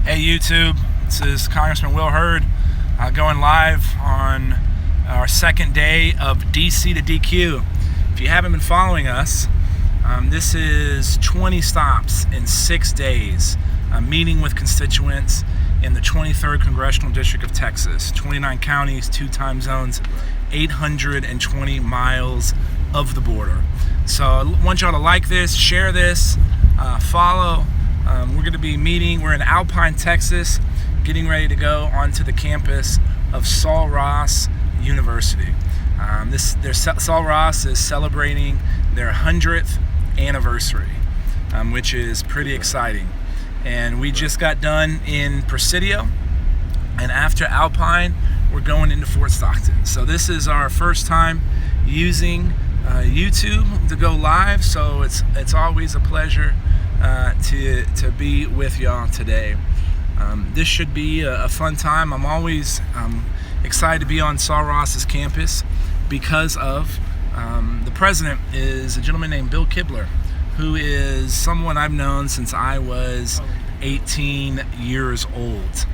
Hey YouTube, this is Congressman Will Hurd going live on our second day of DC2DQ. If you haven't been following us, this is 20 stops in 6 days, meeting with constituents in the 23rd Congressional District of Texas, 29 counties, 2 time zones, 820 miles of the border. So I want y'all to like this, share this, follow. We're going to be meeting, we're in Alpine, Texas, getting ready to go onto the campus of Sul Ross University. Sul Ross is celebrating their 100th anniversary, which is pretty exciting. And we just got done in Presidio, and after Alpine, we're going into Fort Stockton. So this is our first time using YouTube to go live, so it's always a pleasure to be with y'all today. This should be a fun time. I'm always excited to be on Sul Ross's campus because of the president is a gentleman named Bill Kibler, who is someone I've known since I was 18 years old.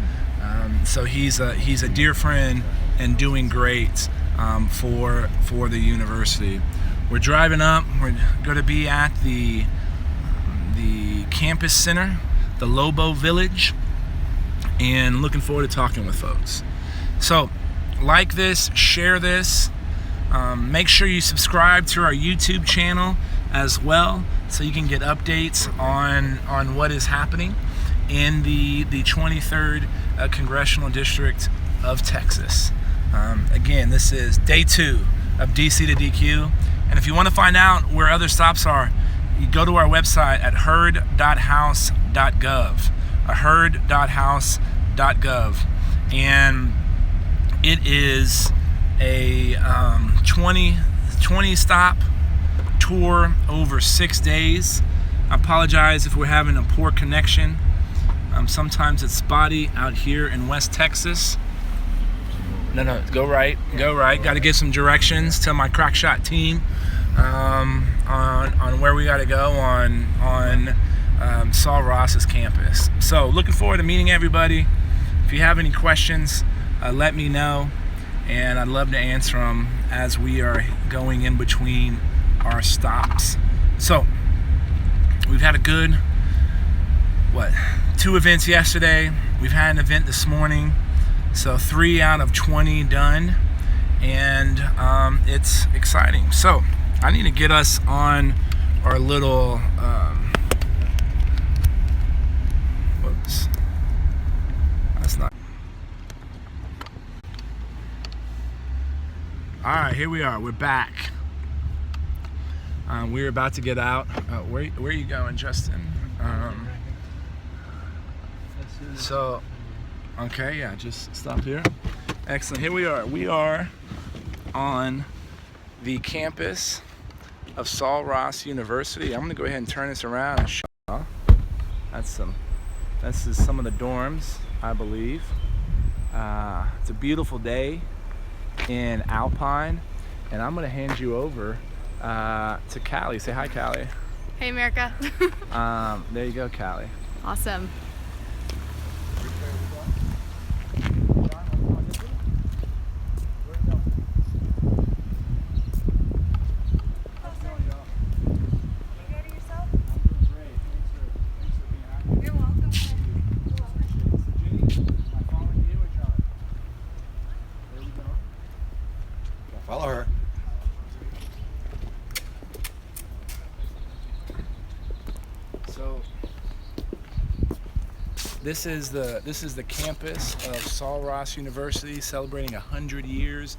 So he's a dear friend and doing great for the university. We're driving up. We're going to be at the campus center, the Lobo Village, and looking forward to talking with folks. So like this, share this, make sure you subscribe to our YouTube channel as well, so you can get updates on what is happening in the 23rd Congressional District of Texas. Again, this is day 2 of DC2DQ, and if you want to find out where other stops are, you go to our website at hurd.house.gov, hurd.house.gov, and it is a 20 stop tour over 6 days. I apologize if we're having a poor connection. Sometimes it's spotty out here in West Texas. No, go right. Got to give some directions to my crackshot team on where we got to go on Sul Ross's campus. So looking forward to meeting everybody. If you have any questions, let me know, and I'd love to answer them as we are going in between our stops. So we've had a good 2 events yesterday. We've had an event this morning, so 3 out of 20 done, and it's exciting. So I need to get us on our little whoops, that's not. All right, here we are, we're back. We're about to get out. Where are you going, Justin? So, okay, yeah, just stop here. Excellent. Here we are. We are on the campus of Sul Ross University. I'm going to go ahead and turn this around and show you. This is some of the dorms, I believe. It's a beautiful day in Alpine, and I'm going to hand you over to Callie. Say hi, Callie. Hey, America. There you go, Callie. Awesome. Follow her. So this is the campus of Sul Ross University, celebrating 100 years.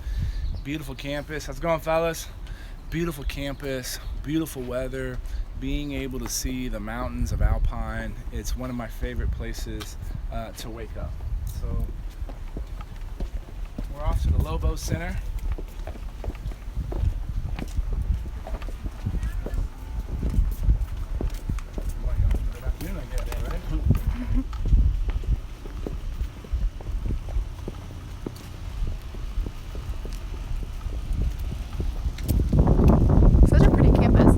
Beautiful campus. How's it going, fellas? Beautiful campus, beautiful weather, being able to see the mountains of Alpine. It's one of my favorite places to wake up. So we're off to the Lobo Center. Such a pretty campus.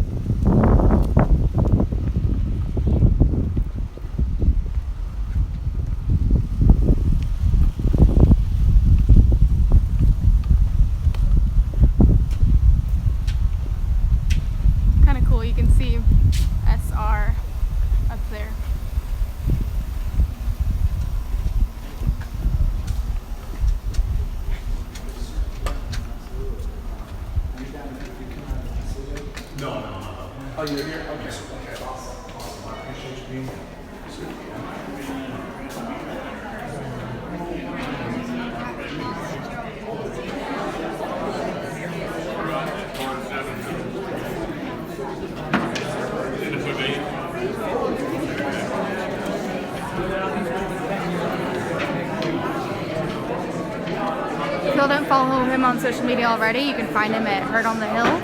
If y'all don't follow him on social media already, you can find him at Hurd on the Hill.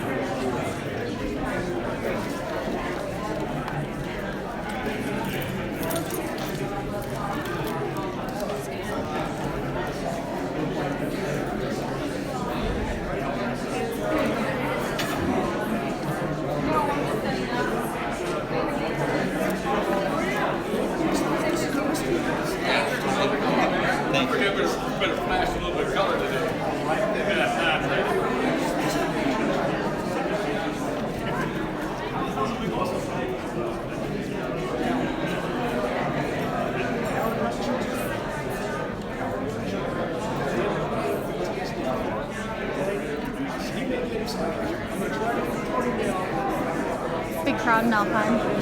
Better flash a little bit of color today. Big crowd in Alpine.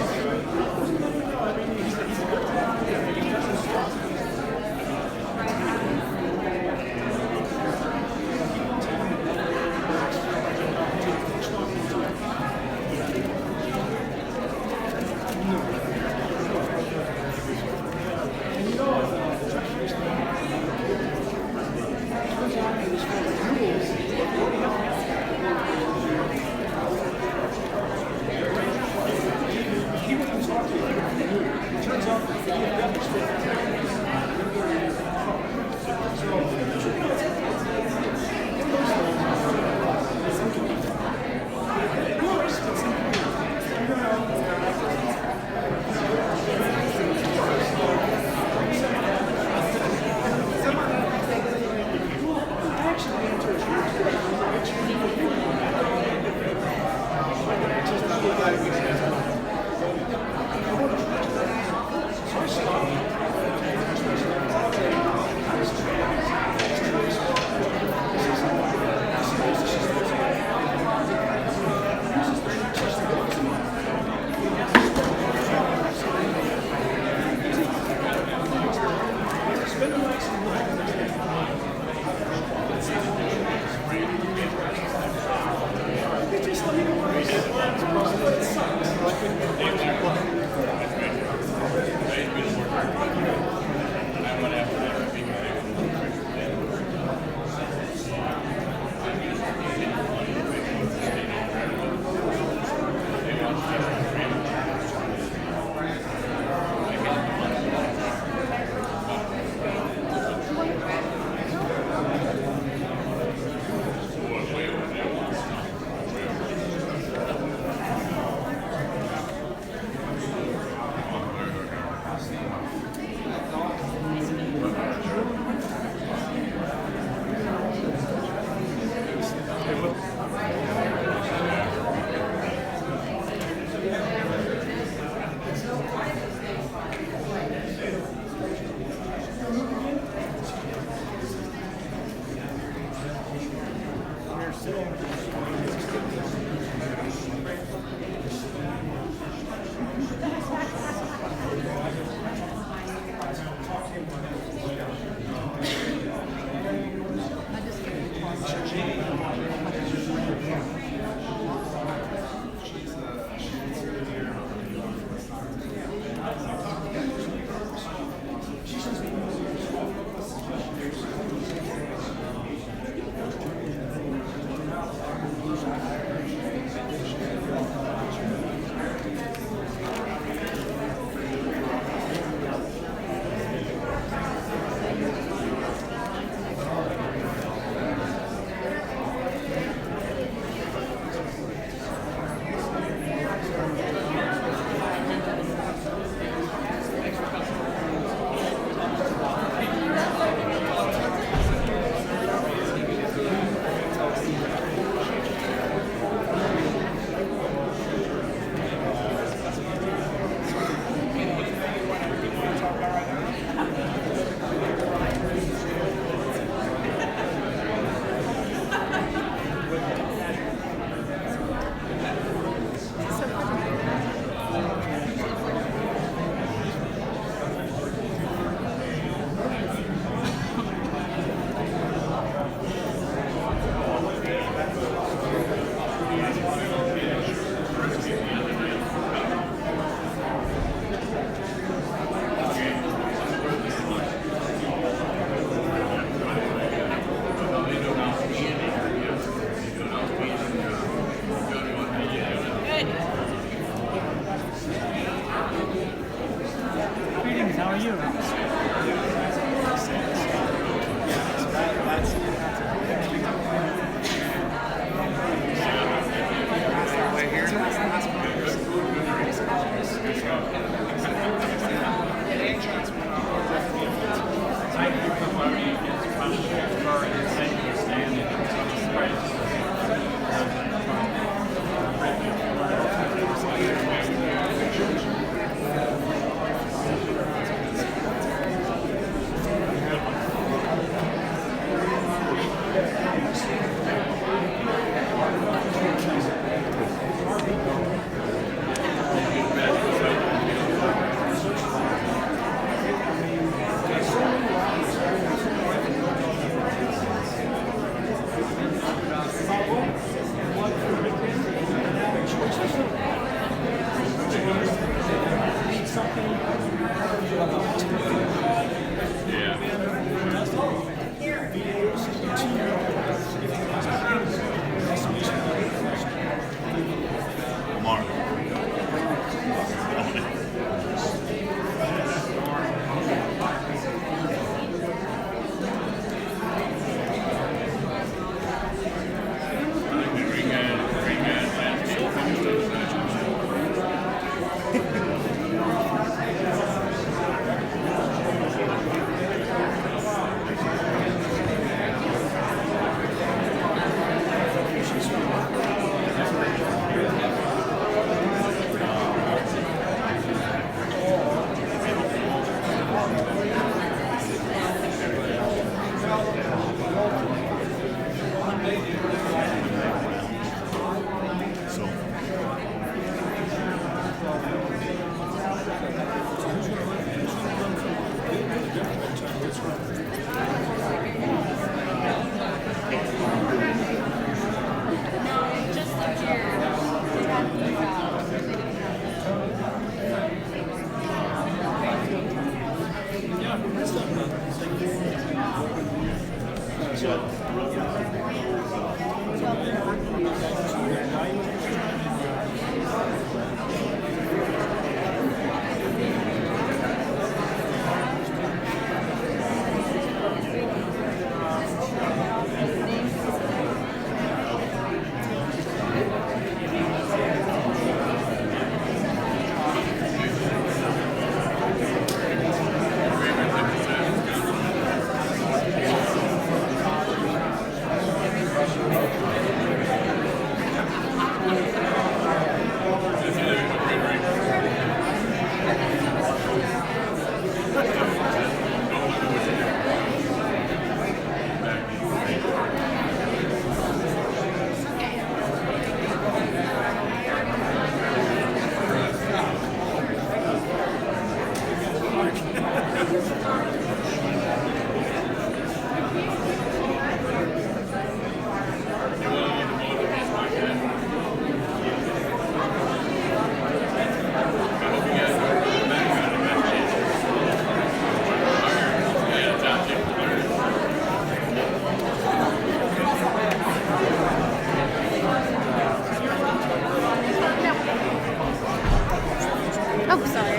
Oh, sorry.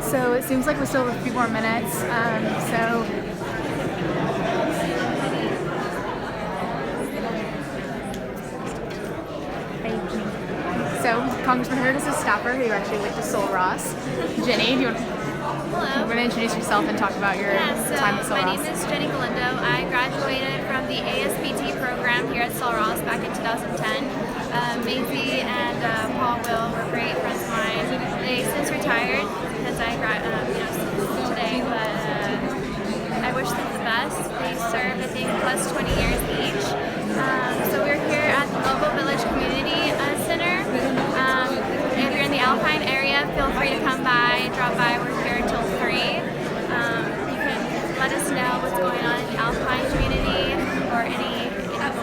So it seems like we still have a few more minutes. So Congressman Hurd is a staffer who actually went to Sol Ross. Jenny, do you want to introduce yourself and talk about your time at Sol Ross? My name is Jenny Galindo. I graduated from the ASPT program here at Sol Ross back in 2010. Maisie and Paul Will were great friends of mine. They since retired because I today, but I wish them the best. They served, I think, plus 20 years each. So we're here at the local Village Community Center. If you're in the Alpine area, feel free to come by, drop by. We're here till 3. You can let us know what's going on in the Alpine community or anything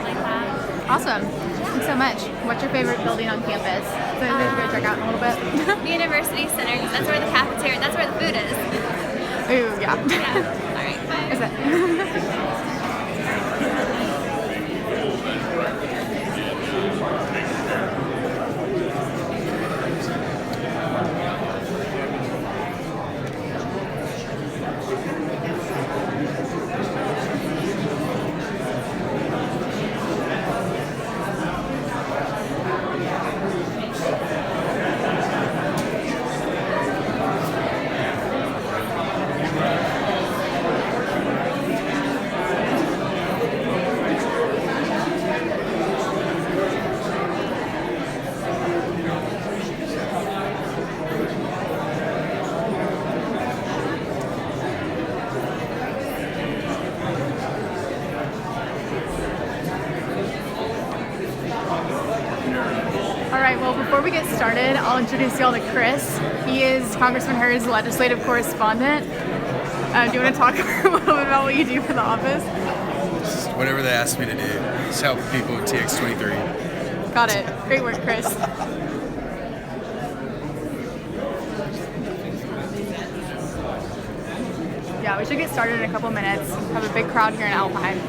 like that. Awesome. Thanks so much. What's your favorite building on campus? So I'm going to go check out in a little bit. The University Center, because that's where the cafeteria, that's where the food is. Ooh, yeah. Yeah. All right, bye. Is it? before we get started, I'll introduce you all to Chris. He is Congressman Hurd's legislative correspondent. Do you want to talk a little bit about what you do for the office? Just whatever they ask me to do. Just help people with TX23. Got it. Great work, Chris. Yeah, we should get started in a couple minutes. We have a big crowd here in Alpine.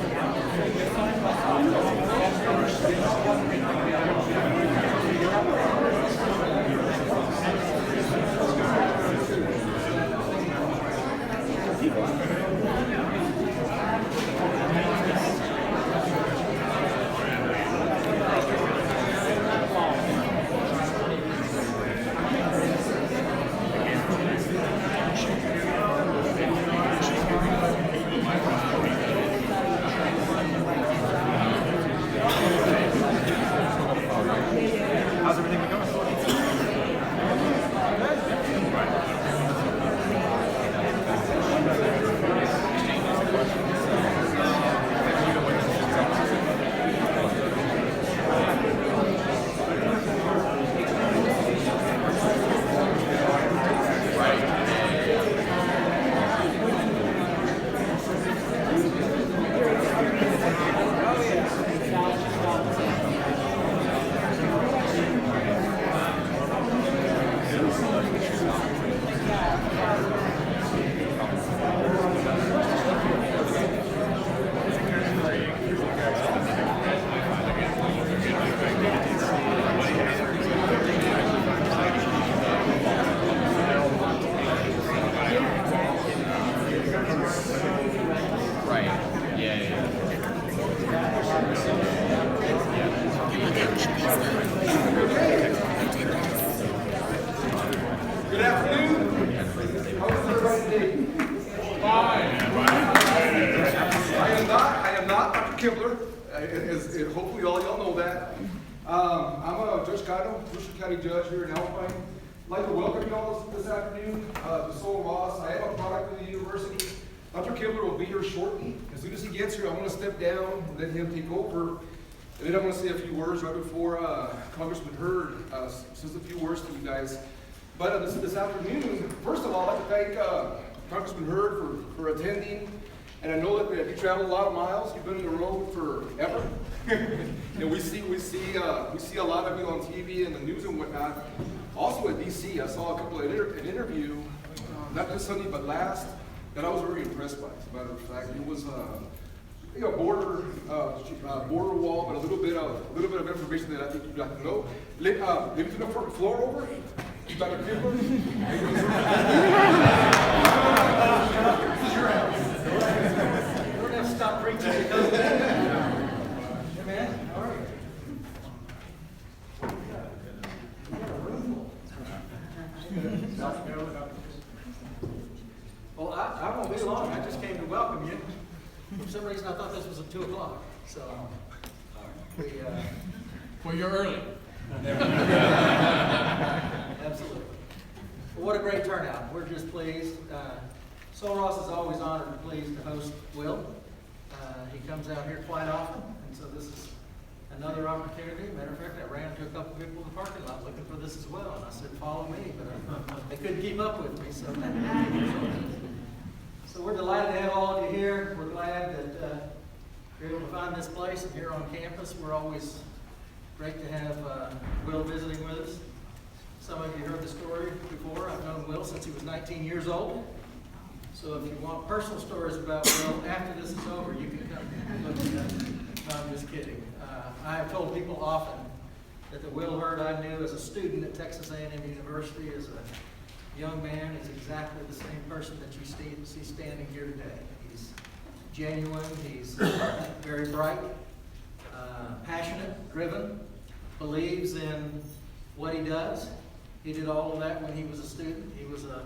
How's everything been going? Good afternoon. How's everybody today? Fine. I am not Dr. Kibler. Hopefully all y'all know that. I'm a Judge Cotto, Brewster County Judge here in Alpine. I'd like to welcome you all this afternoon to Sol Ross. I am a product of the university. Dr. Kibler will be here shortly. As soon as he gets here, I'm going to step down and let him take over. And then I'm going to say a few words right before Congressman Hurd says a few words to you guys. But this afternoon, first of all, I'd like to thank Congressman Hurd for attending. And I know that you travel a lot of miles. You've been on the road forever. And we see a lot of you on TV and the news and whatnot. Also at DC, I saw a couple of an interview, not this Sunday but last, that I was very impressed by. As a matter of fact, it was border wall, but a little bit of information that I think you'd like to know. Maybe to the floor over. You got a Kibler? This is your house. You don't have to stop preaching because of that. Hey man, how are you? Well, I won't be long. I just came to welcome you. For some reason, I thought this was at 2 o'clock. So, Well, you're early. absolutely. Well, what a great turnout. We're just pleased. Sol Ross is always honored and pleased to host Will. He comes out here quite often, and so this is another opportunity. Matter of fact, I ran into a couple people in the parking lot looking for this as well, and I said, follow me, but they couldn't keep up with me, so we're delighted to have all of you here. We're glad that you're able to find this place and here on campus. We're always great to have Will visiting with us. Some of you heard the story before. I've known Will since he was 19 years old. So if you want personal stories about Will, after this is over, you can come and look at them. No, I'm just kidding. I have told people often that the Will Hurd I knew as a student at Texas A&M University, as a young man, is exactly the same person that you see standing here today. He's genuine, he's very bright, passionate, driven, believes in what he does. He did all of that when he was a student. He was a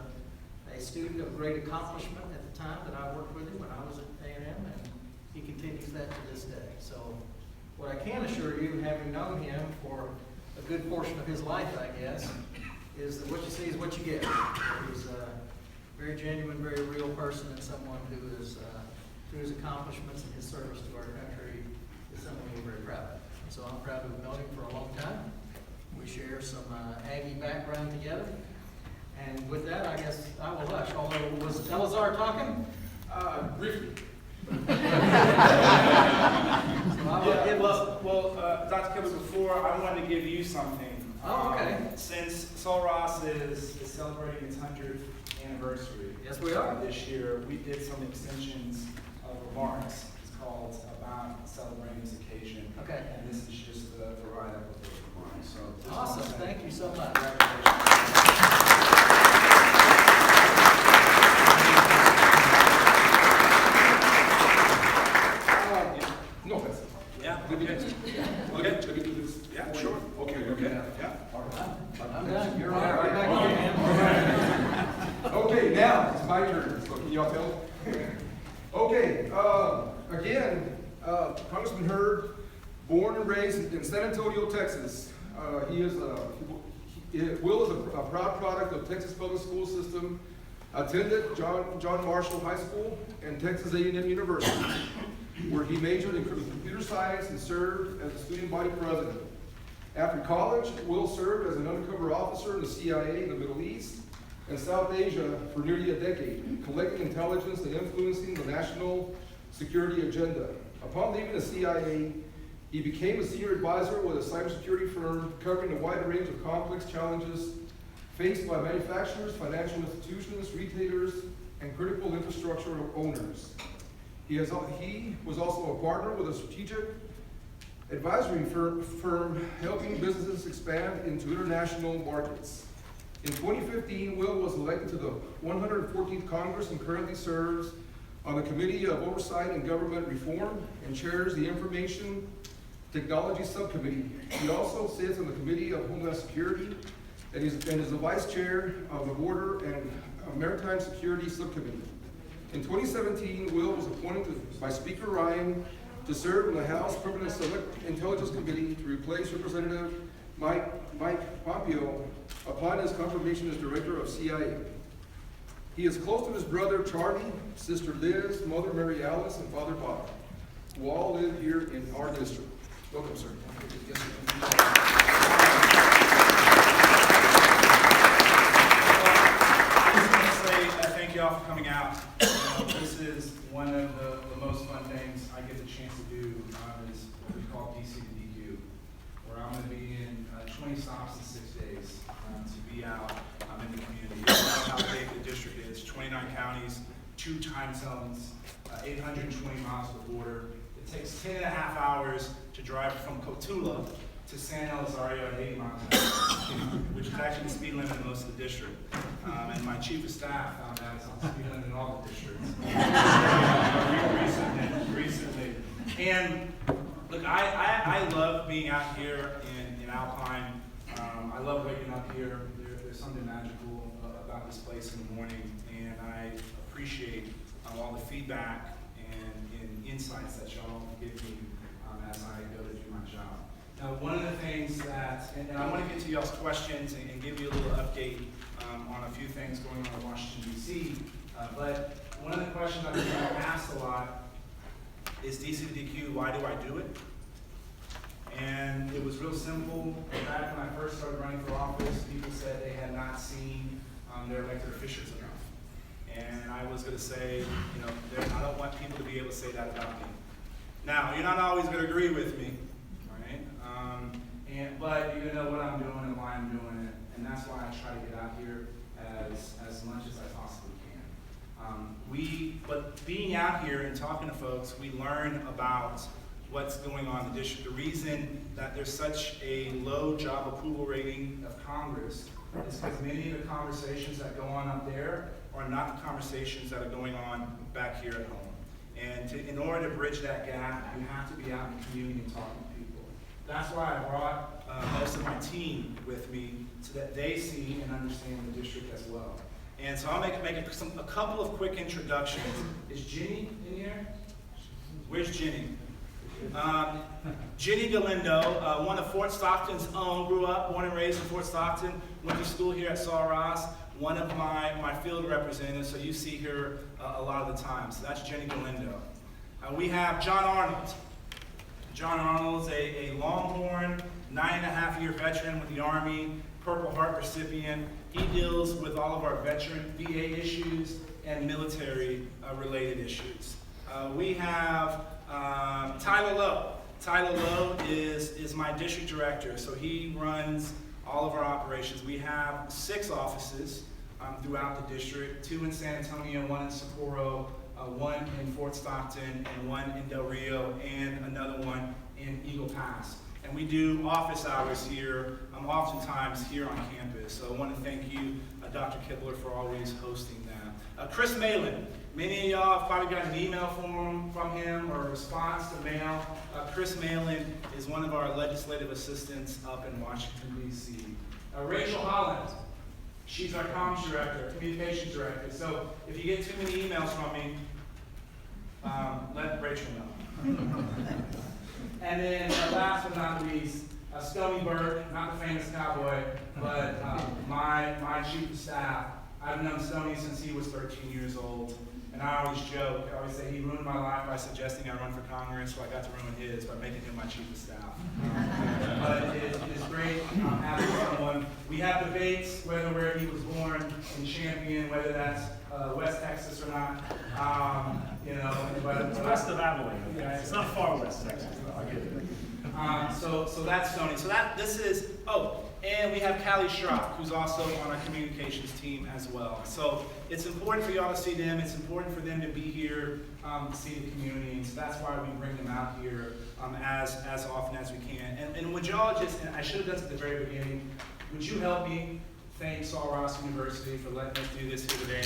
student of great accomplishment at the time that I worked with him when I was at A&M, and he continues that to this day. So what I can assure you, having known him for a good portion of his life, I guess, is that what you see is what you get. He's a very genuine, very real person, and someone who is, through his accomplishments and his service to our country, is someone we're very proud of. So I'm proud to have known him for a long time. We we share some Aggie background together. And with that, I guess I will hush. Although, was Elazar talking? Briefly. Dr. Kibble, before I wanted to give you something. Oh, okay. Since Sol Ross is celebrating its 100th anniversary. Yes, we are. This year, we did some extensions of remarks. It's called About Celebrating This Occasion. Okay. And this is just the write-up of those remarks. So just Awesome. wanna say Thank you so much. No, that's it. Yeah. Let me Okay. do this. Okay. Let me do this. Yeah, sure. Okay. Yeah. I'm done. You're on. Right back again. Okay, now it's my turn. So can y'all tell? Okay, again, Congressman Hurd, born and raised in San Antonio, Texas. Will is a proud product of Texas public school system. Attended John Marshall High School and Texas A&M University, where he majored in computer science and served as the student body president. After college, Will served as an undercover officer in the CIA in the Middle East and South Asia for nearly a decade, collecting intelligence and influencing the national security agenda. Upon leaving the CIA, he became a senior advisor with a cybersecurity firm covering a wide range of complex challenges faced by manufacturers, financial institutions, retailers, and critical infrastructure owners. He was also a partner with a strategic advisory firm helping businesses expand into international markets. In 2015, Will was elected to the 114th Congress and currently serves on the Committee of Oversight and Government Reform and chairs the Information Technology Subcommittee. He also sits on the Committee of Homeland Security and is the Vice Chair of the Border and Maritime Security Subcommittee. In 2017, Will was appointed by Speaker Ryan to serve in the House Permanent Select Intelligence Committee to replace Representative Mike Pompeo upon his confirmation as Director of CIA. He is close to his brother Charlie, sister Liz, mother Mary Alice, and father Bob, who all live here in our district. Welcome, sir. Yes, sir. Thank you all for coming out. This is one of the most fun things I get the chance to do is what we call DC2DQ, where I'm going to be in 20 stops in 6 days to be out in the community. You know how big the district is, 29 counties, 2 time zones, 820 miles of border. It takes 10 and a half hours to drive from Cotula to San Elizario at 80 miles an hour, which is actually the speed limit in most of the district. And my chief of staff found out it's on the speed limit in all the districts. recently. And look, I love being out here in Alpine. I love waking up here. There's something magical about this place in the morning, and I appreciate all the feedback and insights that y'all give me as I go to do my job. Now, one of the things that, and I want to get to y'all's questions and give you a little update on a few things going on in Washington, D.C., but one of the questions I've been asked a lot is DC2DQ, why do I do it? And it was real simple. Back when I first started running for office, people said they had not seen their elected officials enough. And I was going to say, you know, I don't want people to be able to say that about me. Now, you're not always going to agree with me, right? But you're going to know what I'm doing and why I'm doing it. And that's why I try to get out here as much as I possibly can. But being out here and talking to folks, we learn about what's going on in the district. The reason that there's such a low job approval rating of Congress is because many of the conversations that go on up there are not the conversations that are going on back here at home. And in order to bridge that gap, you have to be out in the community and talking to people. That's why I brought most of my team with me so that they see and understand the district as well. And so I'll make a couple of quick introductions. Is Ginny in here? Where's Ginny? Ginny Galindo, one of Fort Stockton's own, grew up, born and raised in Fort Stockton, went to school here at Sol Ross, one of my field representatives, so you see her a lot of the time. So that's Ginny Galindo. We have John Arnold. John Arnold's a Longhorn, 9.5-year veteran with the Army, Purple Heart recipient. He deals with all of our veteran VA issues and military related issues. We have Tyler Lowe. Tyler Lowe is my district director, so he runs all of our operations. We have 6 offices throughout the district, 2 in San Antonio, 1 in Socorro, 1 in Fort Stockton, and 1 in Del Rio, and another one in Eagle Pass. And we do office hours here, oftentimes here on campus. So I want to thank you, Dr. Kibler, for always hosting that. Chris Malin, many of y'all have probably got an email from him or a response to mail. Chris Malin is one of our legislative assistants up in Washington, D.C. Rachel Holland, she's our comms director, communications director. So if you get too many emails from me, let Rachel know. And then last but not least, Stony Burke, not the famous cowboy, but my chief of staff. I've known Stony since he was 13 years old. And I always joke, I always say he ruined my life by suggesting I run for Congress, so I got to ruin his by making him my chief of staff. But it is great having someone. We have debates whether where he was born in Champion, whether that's West Texas or not. But It's west of Abilene. Okay? It's not far west Texas, though. I get it. So that's Stony. And we have Callie Schrock, who's also on our communications team as well. So it's important for y'all to see them. It's important for them to be here, to see the community. And so that's why we bring them out here as often as we can. And would y'all and I should have done this at the very beginning, would you help me thank Sul Ross University for letting us do this here today?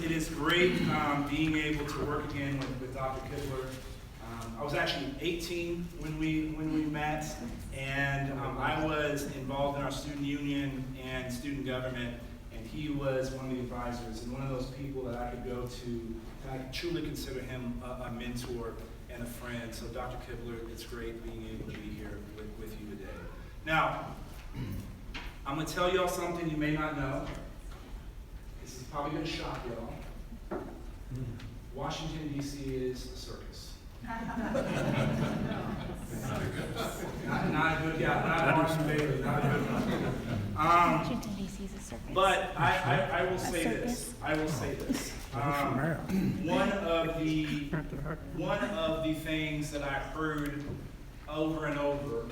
It is great being able to work again with Dr. Kibler. I was actually 18 when we met, and I was involved in our student union and student government, and he was one of the advisors and one of those people that I could go to, and I could truly consider him a mentor and a friend. So Dr. Kibler, it's great being able to be here with you today. Now, I'm going to tell y'all something you may not know. This is probably going to shock y'all. Washington, D.C. is a circus. Not a good guy. Not Martin Bailey. Not a good one. Washington, D.C. is a circus. But I will say this. I will say this. One of the things that I heard over and over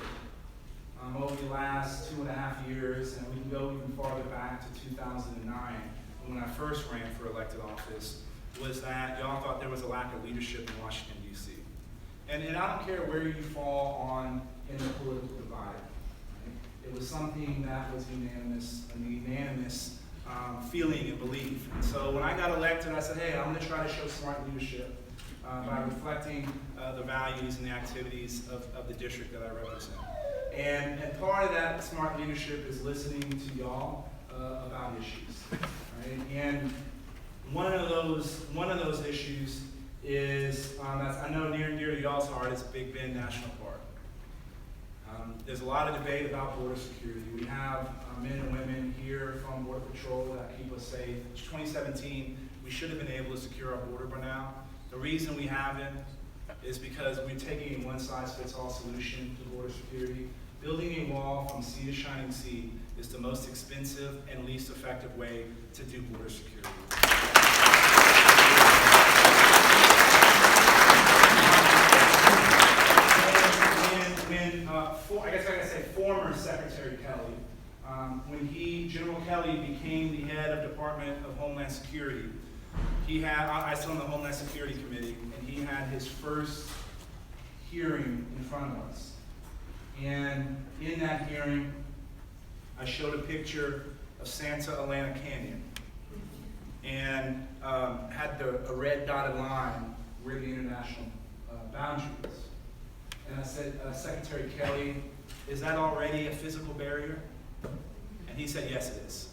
the last 2.5 years, and we can go even farther back to 2009, when I first ran for elected office, was that y'all thought there was a lack of leadership in Washington, D.C. And I don't care where you fall in the political divide. Right? It was something that was an unanimous feeling and belief. And so when I got elected, I said, hey, I'm going to try to show smart leadership by reflecting the values and the activities of the district that I represent. And part of that smart leadership is listening to y'all about issues. Right? And one of those issues is that's I know near and dear to y'all's heart is Big Bend National Park. There's a lot of debate about border security. We have men and women here from Border Patrol that keep us safe. It's 2017. We should have been able to secure our border by now. The reason we haven't is because we're taking a one-size-fits-all solution to border security. Building a wall from sea to shining sea is the most expensive and least effective way to do border security. I guess I gotta say former Secretary Kelly, when General Kelly became the head of Department of Homeland Security, I sit on the Homeland Security Committee, and he had his first hearing in front of us. And in that hearing, I showed a picture of Santa Ana Canyon and had a red dotted line where the international boundary is. And I said, Secretary Kelly, is that already a physical barrier? And he said, yes, it is.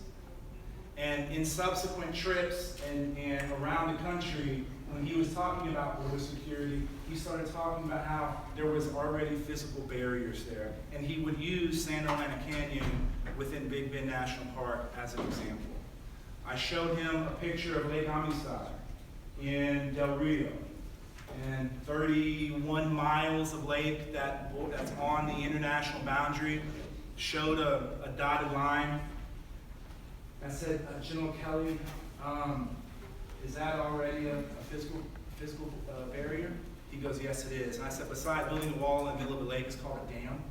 And in subsequent trips and around the country, when he was talking about border security, he started talking about how there was already physical barriers there. And he would use Santa Ana Canyon within Big Bend National Park as an example. I showed him a picture of Lake Amistad in Del Rio, and 31 miles of lake that's on the international boundary. Showed a dotted line. I said, General Kelly, is that already a physical barrier? He goes, yes, it is. And I said, besides building a wall in the middle of the lake, it's called a dam.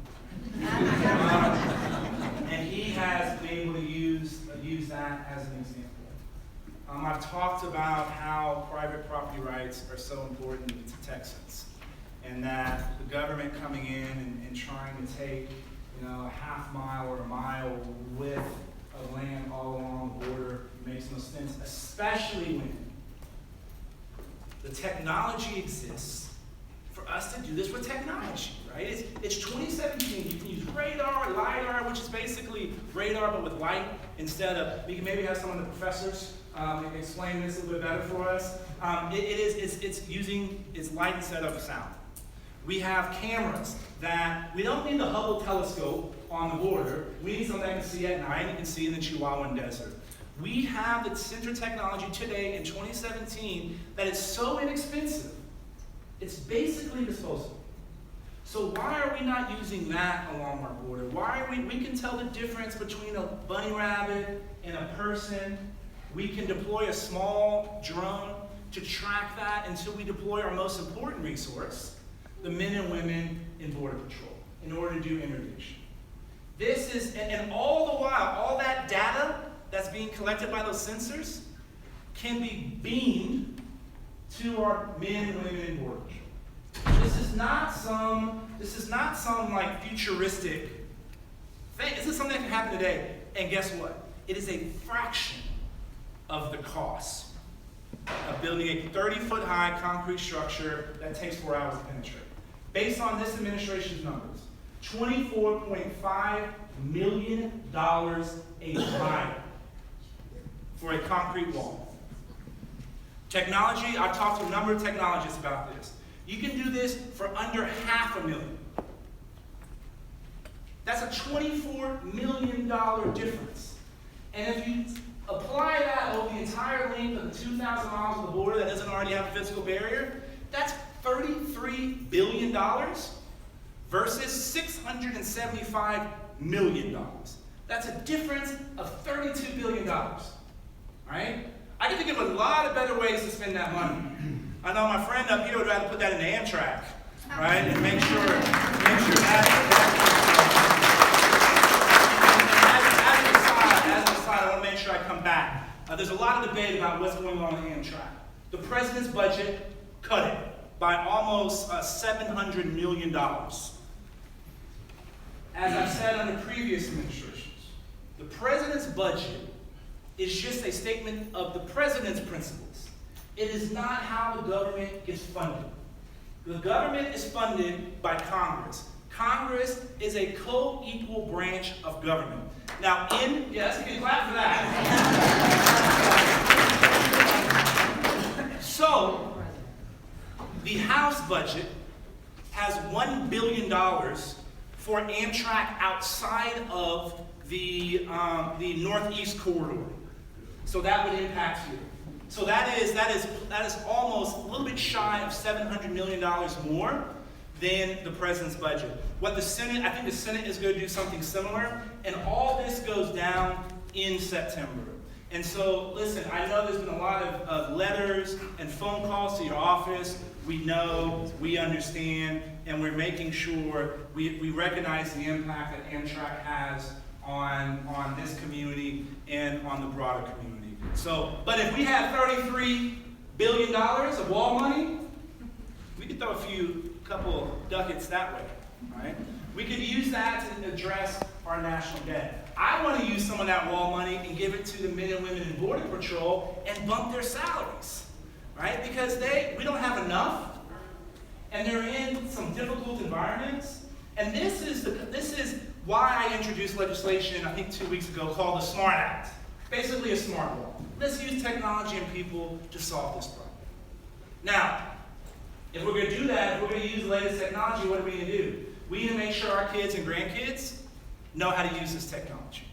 And he has been able to use that as an example. I've talked about how private property rights are so important to Texans, and that the government coming in and trying to take, a half mile or a mile width of land all along the border makes no sense, especially when the technology exists for us to do this with technology, right? It's 2017. You can use radar, LiDAR, which is basically radar but with light instead of, we can maybe have some of the professors explain this a little bit better for us. It's light instead of sound. We have cameras that, we don't need the Hubble telescope on the border. We need something that can see at night and can see in the Chihuahuan Desert. We have the sensor technology today in 2017 that is so inexpensive, it's basically disposable. So why are we not using that along our border? Why are we can tell the difference between a bunny rabbit and a person. We can deploy a small drone to track that until we deploy our most important resource, the men and women in Border Patrol, in order to do interdiction. This is, and all the while, all that data that's being collected by those sensors can be beamed to our men and women in Border Patrol. This is not some like futuristic thing. This is something that can happen today. And guess what? It is a fraction of the cost of building a 30-foot high concrete structure that takes 4 hours to penetrate. Based on this administration's numbers, $24.5 million a mile for a concrete wall. Technology, I've talked to a number of technologists about this. You can do this for under $500,000. That's a $24 million difference. And if you apply that over the entire length of the 2,000 miles of the border that doesn't already have a physical barrier, that's $33 billion versus $675 million. That's a difference of $32 billion. Right? I can think of a lot of better ways to spend that money. I know my friend up here would rather put that in the Amtrak, right? And make sure that as an aside, I want to make sure I come back. There's a lot of debate about what's going on with Amtrak. The president's budget cut it by almost $700 million. As I've said under previous administrations, the president's budget is just a statement of the president's principles. It is not how the government gets funded. The government is funded by Congress. Congress is a co-equal branch of government. Now, yes, you can clap for that. So, the House budget has $1 billion for Amtrak outside of the Northeast corridor. So that would impact you. So that is almost a little bit shy of $700 million more than the president's budget. What the Senate, I think the Senate is going to do something similar, and all this goes down in September. And so, listen, I know there's been a lot of letters and phone calls to your office. We know, we understand, and we're making sure we recognize the impact that Amtrak has on this community and on the broader community. So, but if we had $33 billion of wall money, we could throw a couple ducats that way, right? We could use that to address our national debt. I want to use some of that wall money and give it to the men and women in Border Patrol and bump their salaries, right? Because we don't have enough, and they're in some difficult environments. And this is why I introduced legislation, I think 2 weeks ago, called the SMART Act. Basically a smart wall. Let's use technology and people to solve this problem. Now, if we're going to do that, if we're going to use the latest technology, what are we going to do? We need to make sure our kids and grandkids know how to use this technology.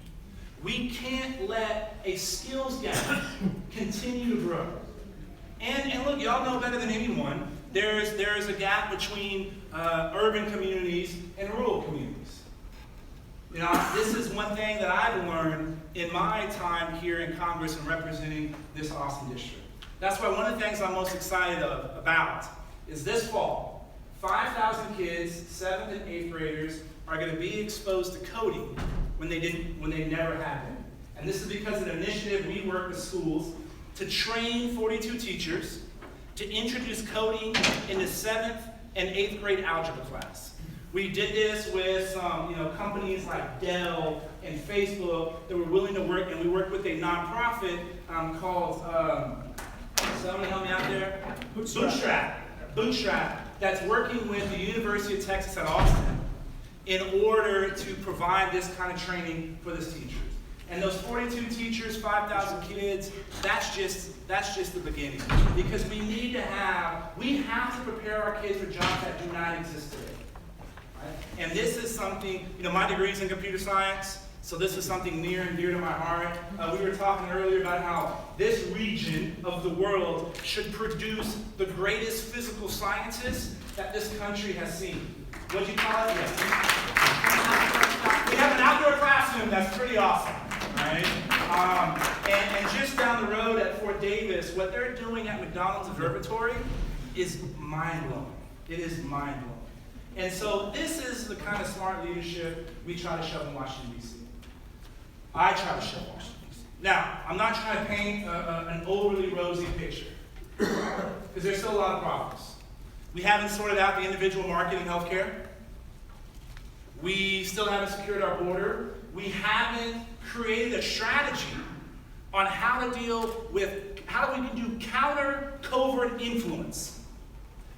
We can't let a skills gap continue to grow. And look, y'all know better than anyone, there is a gap between urban communities and rural communities. You know, this is one thing that I've learned in my time here in Congress and representing this Austin district. That's why one of the things I'm most excited about is this fall, 5,000 kids, 7th and 8th graders, are going to be exposed to coding when they never had been. And this is because of an initiative we work with schools to train 42 teachers to introduce coding in the 7th and 8th grade algebra class. We did this with some companies like Dell and Facebook that were willing to work, and we worked with a nonprofit called, somebody help me out there? Bootstrap, that's working with the University of Texas at Austin in order to provide this kind of training for those teachers. And those 42 teachers, 5,000 kids, that's just the beginning. Because we have to prepare our kids for jobs that do not exist today. Right? And this is something, my degree is in computer science, so this is something near and dear to my heart. We were talking earlier about how this region of the world should produce the greatest physical scientists that this country has seen. What'd you call it? Yes. We have an outdoor classroom that's pretty awesome. Right? And just down the road at Fort Davis, what they're doing at McDonald's Observatory is mind-blowing. It is mind-blowing. And so this is the kind of smart leadership we try to shove in Washington, D.C. I try to shove in Washington, D.C. Now, I'm not trying to paint an overly rosy picture, because there's still a lot of problems. We haven't sorted out the individual market in healthcare. We still haven't secured our border. We haven't created a strategy on how to deal with, how we can do counter covert influence.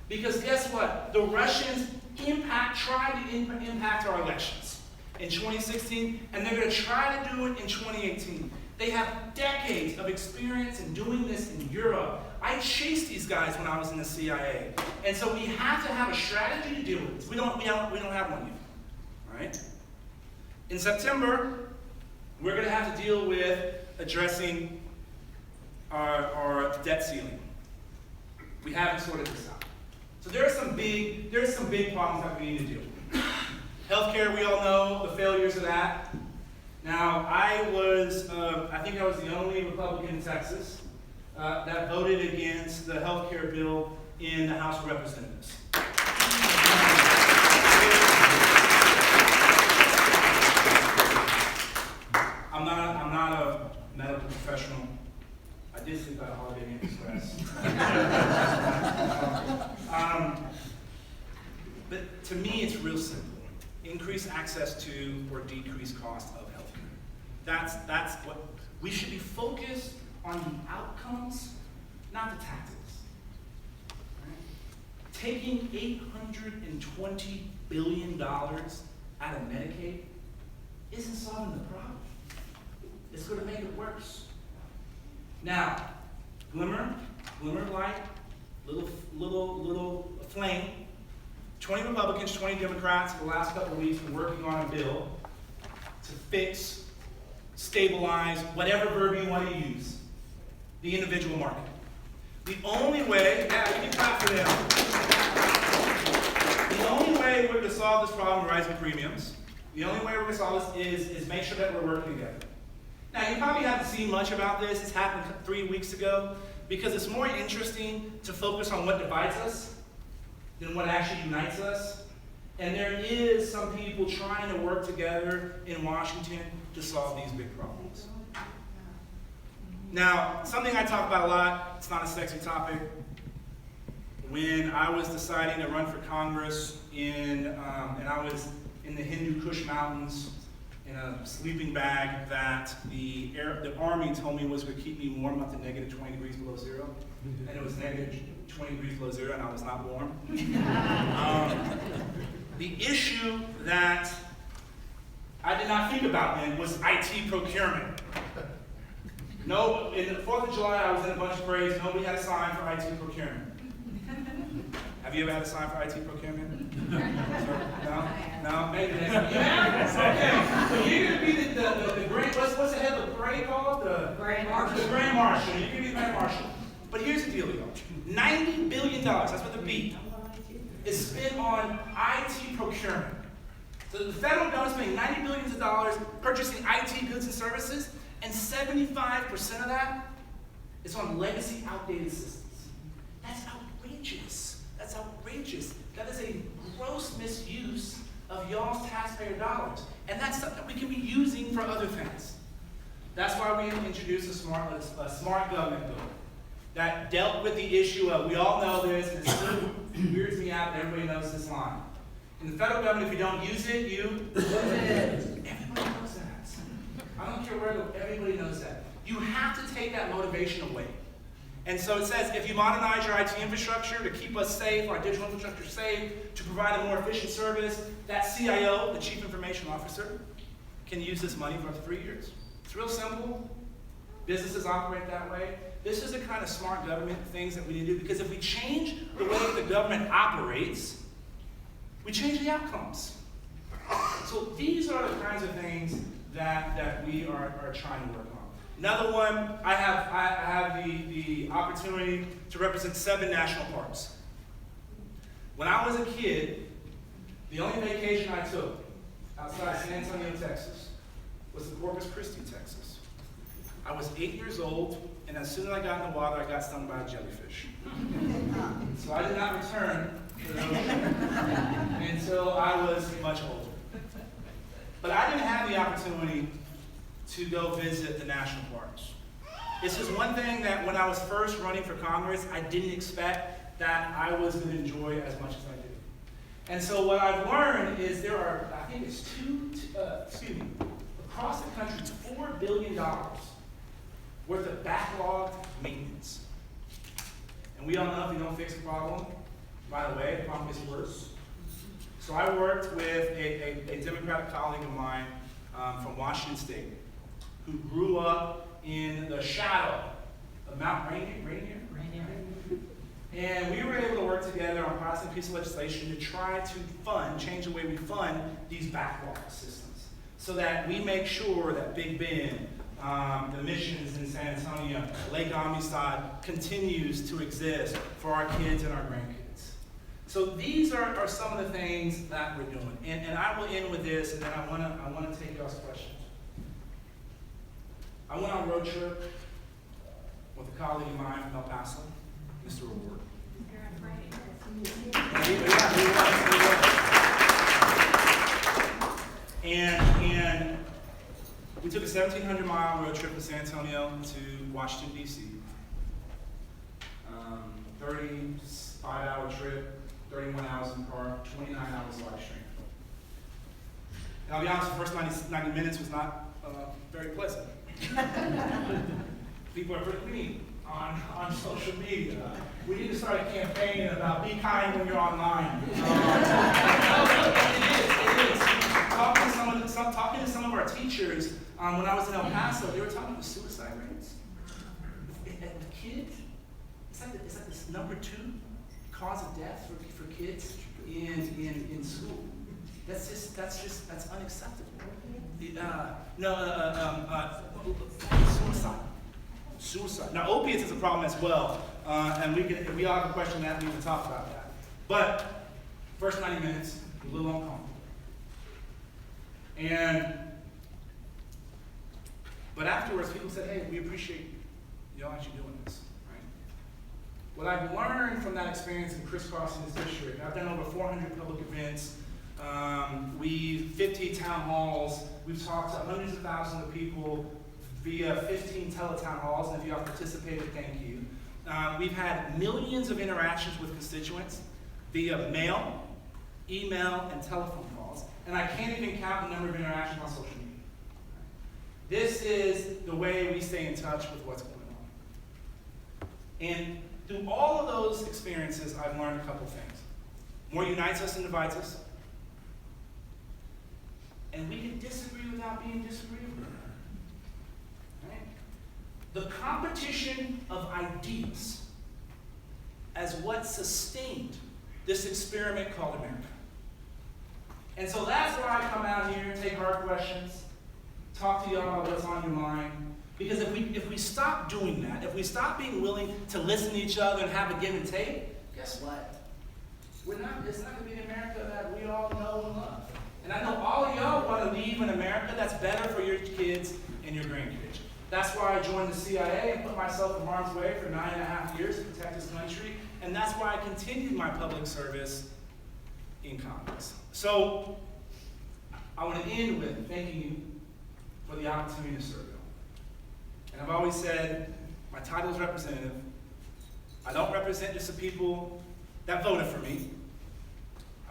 Because guess what? The Russians tried to impact our elections in 2016, and they're going to try to do it in 2018. They have decades of experience in doing this in Europe. I chased these guys when I was in the CIA. And so we have to have a strategy to deal with this. We don't have one yet. Right? In September, we're going to have to deal with addressing our debt ceiling. We haven't sorted this out. So there's some big problems that we need to deal with. Healthcare, we all know the failures of that. Now, I think I was the only Republican in Texas that voted against the healthcare bill in the House of Representatives. I'm not a medical professional. I did sleep out a Holiday Inn Express. But to me, it's real simple. Increase access to or decrease cost of healthcare. That's what we should be focused on, the outcomes, not the tactics. Right? Taking $820 billion out of Medicaid isn't solving the problem. It's going to make it worse. Now, glimmer light, little flame. 20 Republicans, 20 Democrats for the last couple of weeks been working on a bill to fix, stabilize, whatever verb you want to use, the individual market. The only way, we can clap for them. The only way we're going to solve this problem, rising premiums, the only way we're going to solve this is make sure that we're working together. Now, you probably haven't seen much about this. This happened 3 weeks ago, because it's more interesting to focus on what divides us than what actually unites us. And there is some people trying to work together in Washington to solve these big problems. Now, something I talk about a lot, it's not a sexy topic. When I was deciding to run for Congress and I was in the Hindu Kush Mountains in a sleeping bag that the Army told me was going to keep me warm up to negative 20 degrees below zero. And it was negative 20 degrees below zero, and I was not warm. The issue that I did not think about then was IT procurement. No, in the 4th of July, I was in a bunch of parades. Nobody had a sign for IT procurement. Have you ever had to sign for IT procurement? No? No? Maybe next time. You have? Okay. So you're going to be the grand, what's the head of the parade called? The Grand Marshal. The Grand Marshal. You're going to be the Grand Marshal. But here's the deal, y'all. $90 billion, that's what the B, is spent on IT procurement. So the federal government is spending $90 billion purchasing IT goods and services, and 75% of that is on legacy, outdated systems. That's outrageous. That's outrageous. That is a gross misuse of y'all's taxpayer dollars. And that's something we can be using for other things. That's why we introduced a smart government bill that dealt with the issue of, we all know this, and it still weirds me out that everybody knows this line. In the federal government, if you don't use it, you lose it. Everybody knows that. I don't care where, everybody knows that. You have to take that motivation away. And so it says, if you modernize your IT infrastructure to keep us safe, our digital infrastructure safe, to provide a more efficient service, that CIO, the Chief Information Officer, can use this money for up to 3 years. It's real simple. Businesses operate that way. This is the kind of smart government things that we need to do, because if we change the way the government operates, we change the outcomes. So these are the kinds of things that we are trying to work on. Another one, I have the opportunity to represent 7 national parks. When I was a kid, the only vacation I took outside San Antonio, Texas, was to Corpus Christi, Texas. I was 8 years old, and as soon as I got in the water, I got stung by a jellyfish. So I did not return to the ocean until I was much older. But I didn't have the opportunity to go visit the national parks. This is one thing that when I was first running for Congress, I didn't expect that I was going to enjoy as much as I do. And so what I've learned is there are, I think it's across the country, it's $4 billion worth of backlogged maintenance. And we all know if you don't fix a problem right away, the problem gets worse. So I worked with a Democratic colleague of mine from Washington State who grew up in the shadow of Mount Rainier. And we were able to work together on passing a piece of legislation to try to change the way we fund these backlog systems, so that we make sure that Big Bend, the missions in San Antonio, Lake Amistad continues to exist for our kids and our grandkids. So these are some of the things that we're doing. And I will end with this, and then I want to take y'all's questions. I went on a road trip with a colleague of mine from El Paso, Mr. O'Rourke. And we took a 1,700-mile road trip from San Antonio to Washington, D.C. 35-hour trip, 31 hours in the car, 29 hours live stream. And I'll be honest, the first 90 minutes was not very pleasant. People are pretty mean on social media. We need to start a campaign about be kind when you're online. It is. Talking to some of our teachers, when I was in El Paso, they were talking about suicide rates. And kids, it's like this number 2 cause of death for kids in school. That's unacceptable. Suicide. Now, opiates is a problem as well, and if we all have a question that we can talk about that. But first 90 minutes, a little uncomfortable. But afterwards, people said, "Hey, we appreciate y'all actually doing this." Right? What I've learned from that experience in crisscrossing this district, I've done over 400 public events. 50 town halls. We've talked to hundreds of thousands of people via 15 teletown halls, and if you have participated, thank you. We've had millions of interactions with constituents via mail, email, and telephone calls, and I can't even count the number of interactions on social media. This is the way we stay in touch with what's going on. And through all of those experiences, I've learned a couple things. More unites us than divides us. And we can disagree without being disagreeable. Right? The competition of ideas as what sustained this experiment called America. And so that's why I come out here, take hard questions, talk to y'all about what's on your mind. Because if we stop doing that, if we stop being willing to listen to each other and have a give and take, guess what? It's not going to be the America that we all know and love. And I know all of y'all want to leave an America that's better for your kids and your grandkids. That's why I joined the CIA and put myself in harm's way for 9.5 years to protect this country. And that's why I continued my public service in Congress. So I want to end with thanking you for the opportunity to serve you. And I've always said my title is representative. I don't represent just the people that voted for me.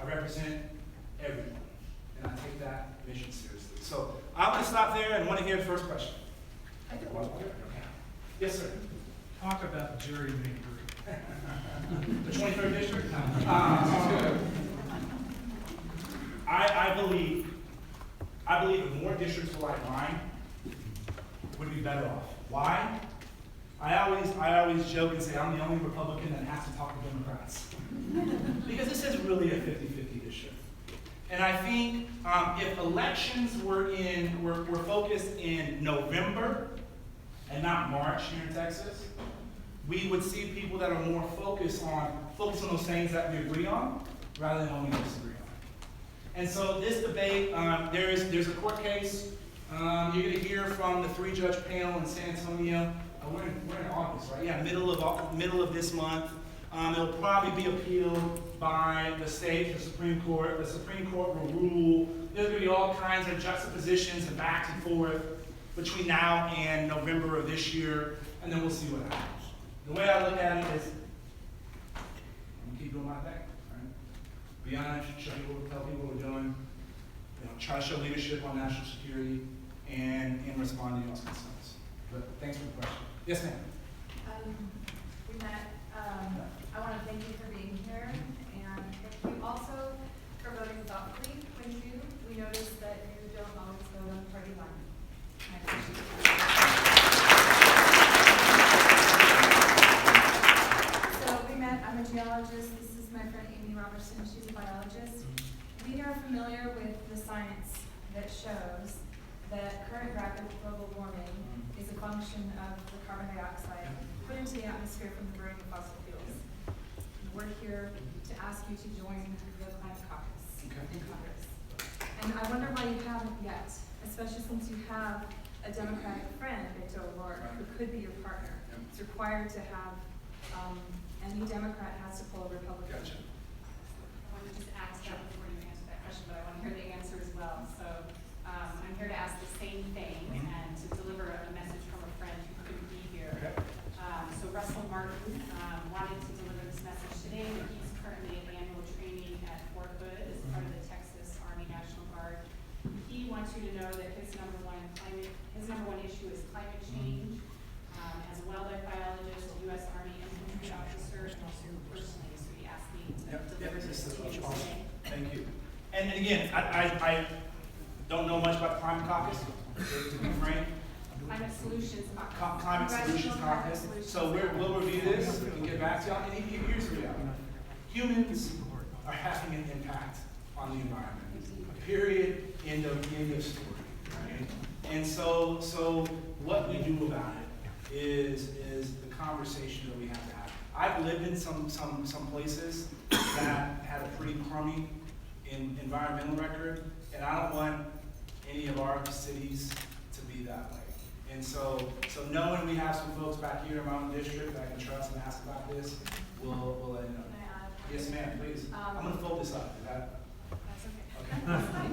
I represent everyone. And I take that mission seriously. So I'm going to stop there and want to hear the first question. Yes, sir. Talk about gerrymandering. The 23rd district? I believe if more districts were like mine, would be better off. Why? I always joke and say I'm the only Republican that has to talk to Democrats. Because this is really a 50-50 district. And I think if elections were focused in November and not March here in Texas, we would see people that are more focused on those things that we agree on rather than only disagree on. And so this debate, there's a court case. You're going to hear from the 3-judge panel in San Antonio. We're in August, right? Yeah, middle of this month. It'll probably be appealed by the state, the Supreme Court. The Supreme Court will rule. There's going to be all kinds of juxtapositions and back and forth between now and November of this year, and then we'll see what happens. The way I look at it is, I'm gonna keep doing my thing. Right? Be honest, tell people what we're doing. Try to show leadership on national security and respond to y'all's concerns. But thanks for the question. Yes, ma'am. We met. I want to thank you for being here, and thank you also for voting thoughtfully when you do. We noticed that you don't always go on party line. I appreciate that. So we met. I'm a geologist. This is my friend Amy Robertson. She's a biologist. We are familiar with the science that shows that current rapid global warming is a function of the carbon dioxide put into the atmosphere from the burning of fossil fuels. We're here to ask you to join the Climate Caucus in Congress. And I wonder why you haven't yet, especially since you have a Democratic friend, Beto O'Rourke, who could be your partner. It's required to have, any Democrat has to pull a Republican. Gotcha. I want to just ask that before you answer that question, but I want to hear the answer as well. So I'm here to ask the same thing and to deliver a message from a friend who couldn't be here. Okay. So Russell Martin wanted to deliver this message today, but he's currently at annual training at Fort Hood as part of the Texas Army National Guard. He wants you to know that his number one issue is climate change. As a wildlife biologist, a U.S. Army infantry officer, and also personally, so he asked me to deliver this to you today. Thank you. And again, I don't know much about the Climate Caucus, to be frank. Climate Solutions Caucus. Climate Solutions Caucus. So we'll review this and get back to y'all. And here's the reality. Humans are having an impact on the environment. Period. End of story. Right? And so what we do about it is the conversation that we have to have. I've lived in some places that had a pretty crummy environmental record, and I don't want any of our cities to be that way. And so knowing we have some folks back here in my own district that I can trust and ask about this, we'll let you know. Can I add? Yes, ma'am, please. I'm going to fold this up. Is that? That's okay. Okay. That's nice.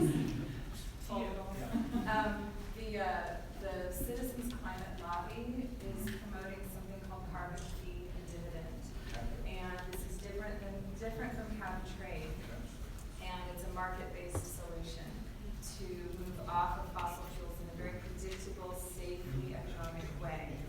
Yeah. The Citizens Climate Lobby is promoting something called carbon fee and dividend. Okay. And this is different from cap and trade. And it's a market-based solution to move off of fossil fuels in a very predictable, safely economic way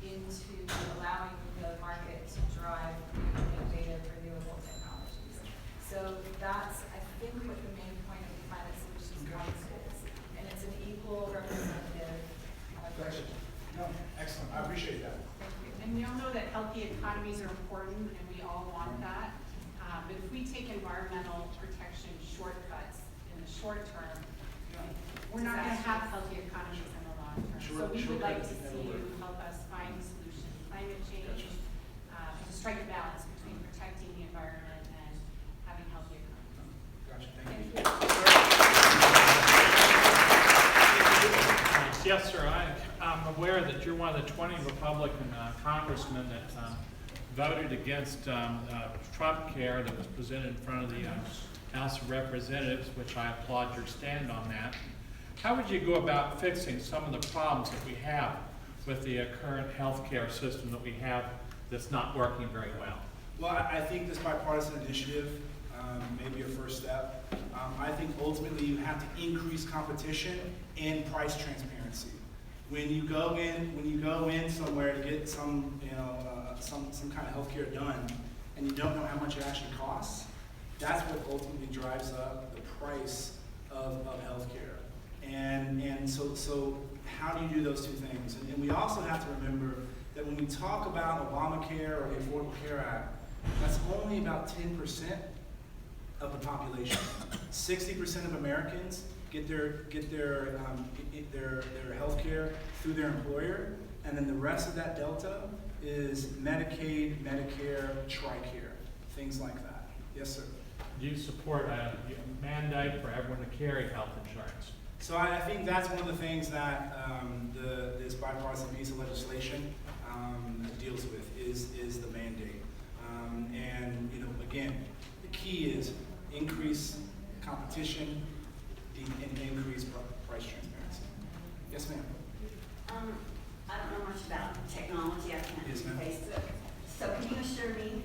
into allowing the market to drive new, innovative, renewable technologies. So that's, I think, what the main point of the Climate Solutions Council is. And it's an equal representative. Gotcha. No, excellent. I appreciate that. And we all know that healthy economies are important, and we all want that. But if we take environmental protection shortcuts in the short term, we're not going to have healthy economies in the long term. So we would like to see you help us find solutions. Climate change, to strike a balance between protecting the environment and having healthy economies. Gotcha, thank you. Yes, sir. I'm aware that you're one of the 20 Republican congressmen that voted against Trump care that was presented in front of the House of Representatives, which I applaud your stand on that. How would you go about fixing some of the problems that we have with the current health care system that we have that's not working very well? Well, I think this bipartisan initiative may be a first step. I think ultimately you have to increase competition and price transparency. When you go in somewhere to get some kind of healthcare done, and you don't know how much it actually costs, that's what ultimately drives up the price of healthcare. And so how do you do those two things? And we also have to remember that when we talk about Obamacare or the Affordable Care Act, that's only about 10% of the population. 60% of Americans get their health care through their employer, and then the rest of that delta is Medicaid, Medicare, TRICARE, things like that. Yes, sir. Do you support a mandate for everyone to carry health insurance? So I think that's one of the things that this bipartisan piece of legislation deals with is the mandate. And again, the key is increase competition and increase price transparency. Yes, ma'am. I don't know much about technology. I can't use Facebook. So can you assure me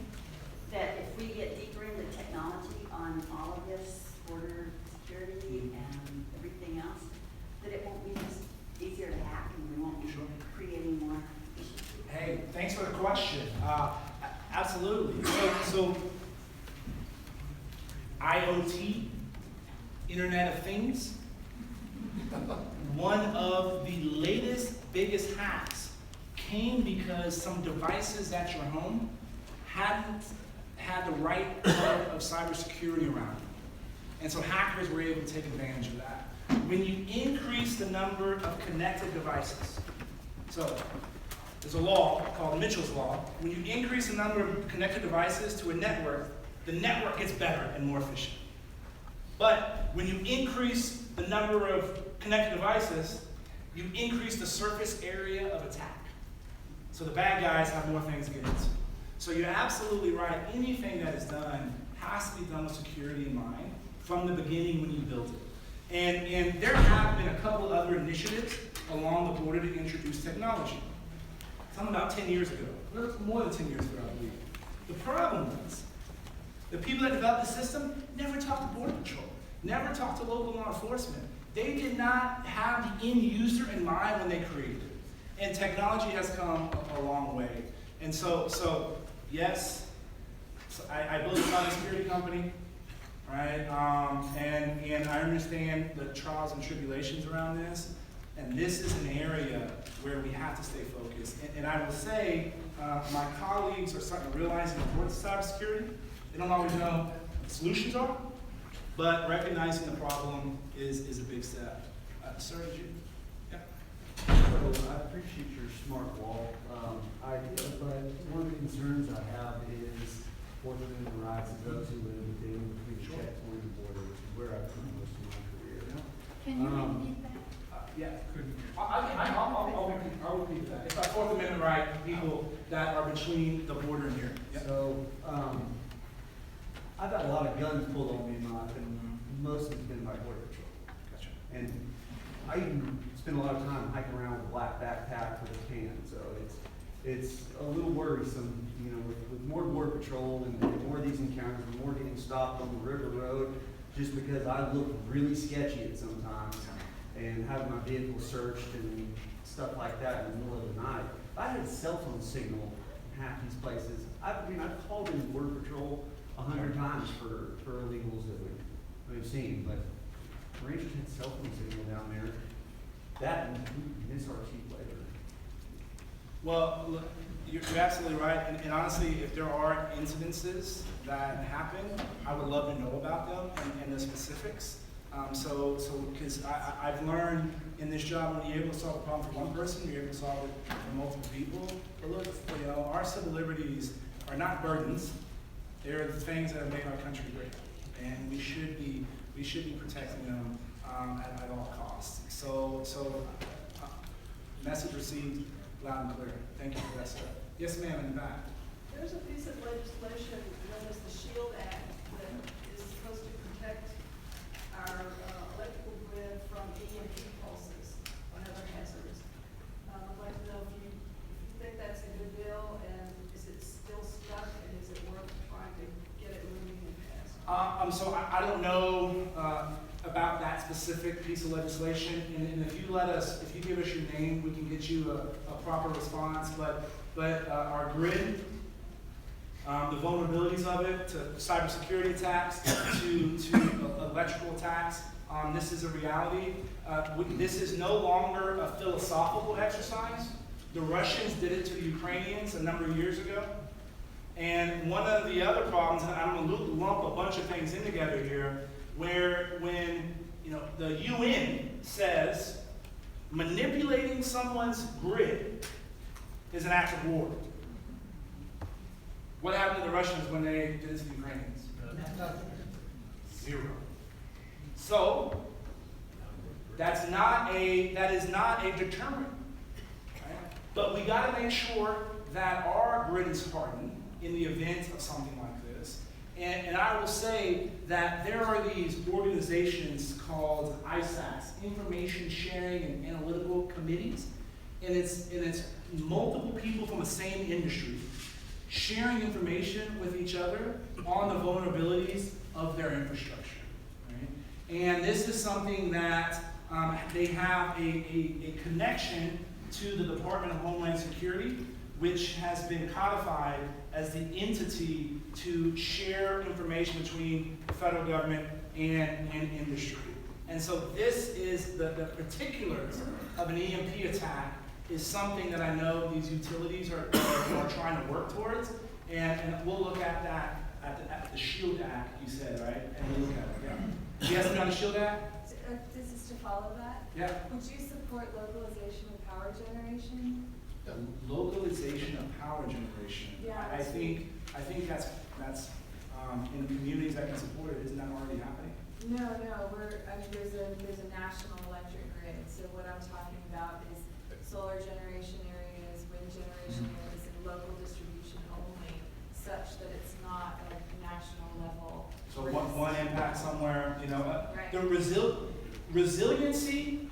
that if we get deeper into technology on all of this, border security and everything else, that it won't be just easier to hack and we won't be creating more issues? Hey, thanks for the question. Absolutely. So IoT, Internet of Things, one of the latest, biggest hacks came because some devices at your home hadn't had the right level of cybersecurity around them. And so hackers were able to take advantage of that. When you increase the number of connected devices, so there's a law called Mitchell's Law. When you increase the number of connected devices to a network, the network gets better and more efficient. But when you increase the number of connected devices, you increase the surface area of attack. So the bad guys have more things to get into. So you're absolutely right. Anything that is done has to be done with security in mind from the beginning when you build it. And there have been a couple of other initiatives along the border to introduce technology. Some about 10 years ago, more than 10 years ago, I believe. The problem was, the people that developed the system never talked to Border Patrol, never talked to local law enforcement. They did not have the end user in mind when they created it. And technology has come a long way. And so yes, I built a cybersecurity company, right? And I understand the trials and tribulations around this. And this is an area where we have to stay focused. And I will say, my colleagues are starting to realize the importance of cybersecurity. They don't always know what the solutions are, but recognizing the problem is a big step. Sir, did you? Yeah. So I appreciate your smart wall idea, but one of the concerns I have is Fourth Amendment rights of those who live within the checkpoint and border, which is where I've spent most of my career. Can you repeat that? Yeah. I'll repeat that. It's our Fourth Amendment right, people that are between the border and here. Yep. So I've got a lot of guns pulled on me in my life, and most of it's been by Border Patrol. Gotcha. And I even spend a lot of time hiking around with a black backpack with a can, so it's a little worrisome, with more Border Patrol and more of these encounters, and more getting stopped on the river road, just because I look really sketchy at sometimes, and having my vehicle searched and stuff like that in the middle of the night. If I had a cell phone signal in half these places, I've called in Border Patrol 100 times for illegals that we've seen, but Rangers had cell phone signal down there. That and we miss our chief later. Well, look, you're absolutely right, and honestly, if there are incidences that happen, I would love to know about them and the specifics. Because I've learned in this job, when you're able to solve a problem for one person, you're able to solve it for multiple people. But look, you know, our civil liberties are not burdens. They're the things that have made our country great, and we should be protecting them at all costs. Message received loud and clear. Thank you for that, sir. Yes, ma'am, in the back. There's a piece of legislation known as the SHIELD Act that is supposed to protect our electrical grid from EMP pulses and other hazards. I'd like to know if you think that's a good bill, and is it still stuck, and is it worth trying to get it moving and passed? So I don't know about that specific piece of legislation, and if you give us your name, we can get you a proper response. But our grid, the vulnerabilities of it, to cybersecurity attacks, to electrical attacks, this is a reality. This is no longer a philosophical exercise. The Russians did it to the Ukrainians a number of years ago. And one of the other problems, and I'm going to lump a bunch of things in together here, when the UN says manipulating someone's grid is an act of war. What happened to the Russians when they did it to the Ukrainians? Zero. So that is not a deterrent. Right? But we got to make sure that our grid is hardened in the event of something like this. And I will say that there are these organizations called ISACs, Information Sharing and Analytical Committees, and it's multiple people from the same industry sharing information with each other on the vulnerabilities of their infrastructure. Right? And this is something that they have a connection to the Department of Homeland Security, which has been codified as the entity to share information between the federal government and industry. And so this is the particulars of an EMP attack is something that I know these utilities are trying to work towards, and we'll look at that at the SHIELD Act, you said, right? And we'll look at it, yeah. You guys on the SHIELD Act? This is to follow that? Yeah. Would you support localization of power generation? The localization of power generation. Yeah. I think that's in communities that can support it. Isn't that already happening? No. There's a national electric grid. So what I'm talking about is solar generation areas, wind generation areas, and local distribution only, such that it's not a national level. So one impact somewhere, Right. The resiliency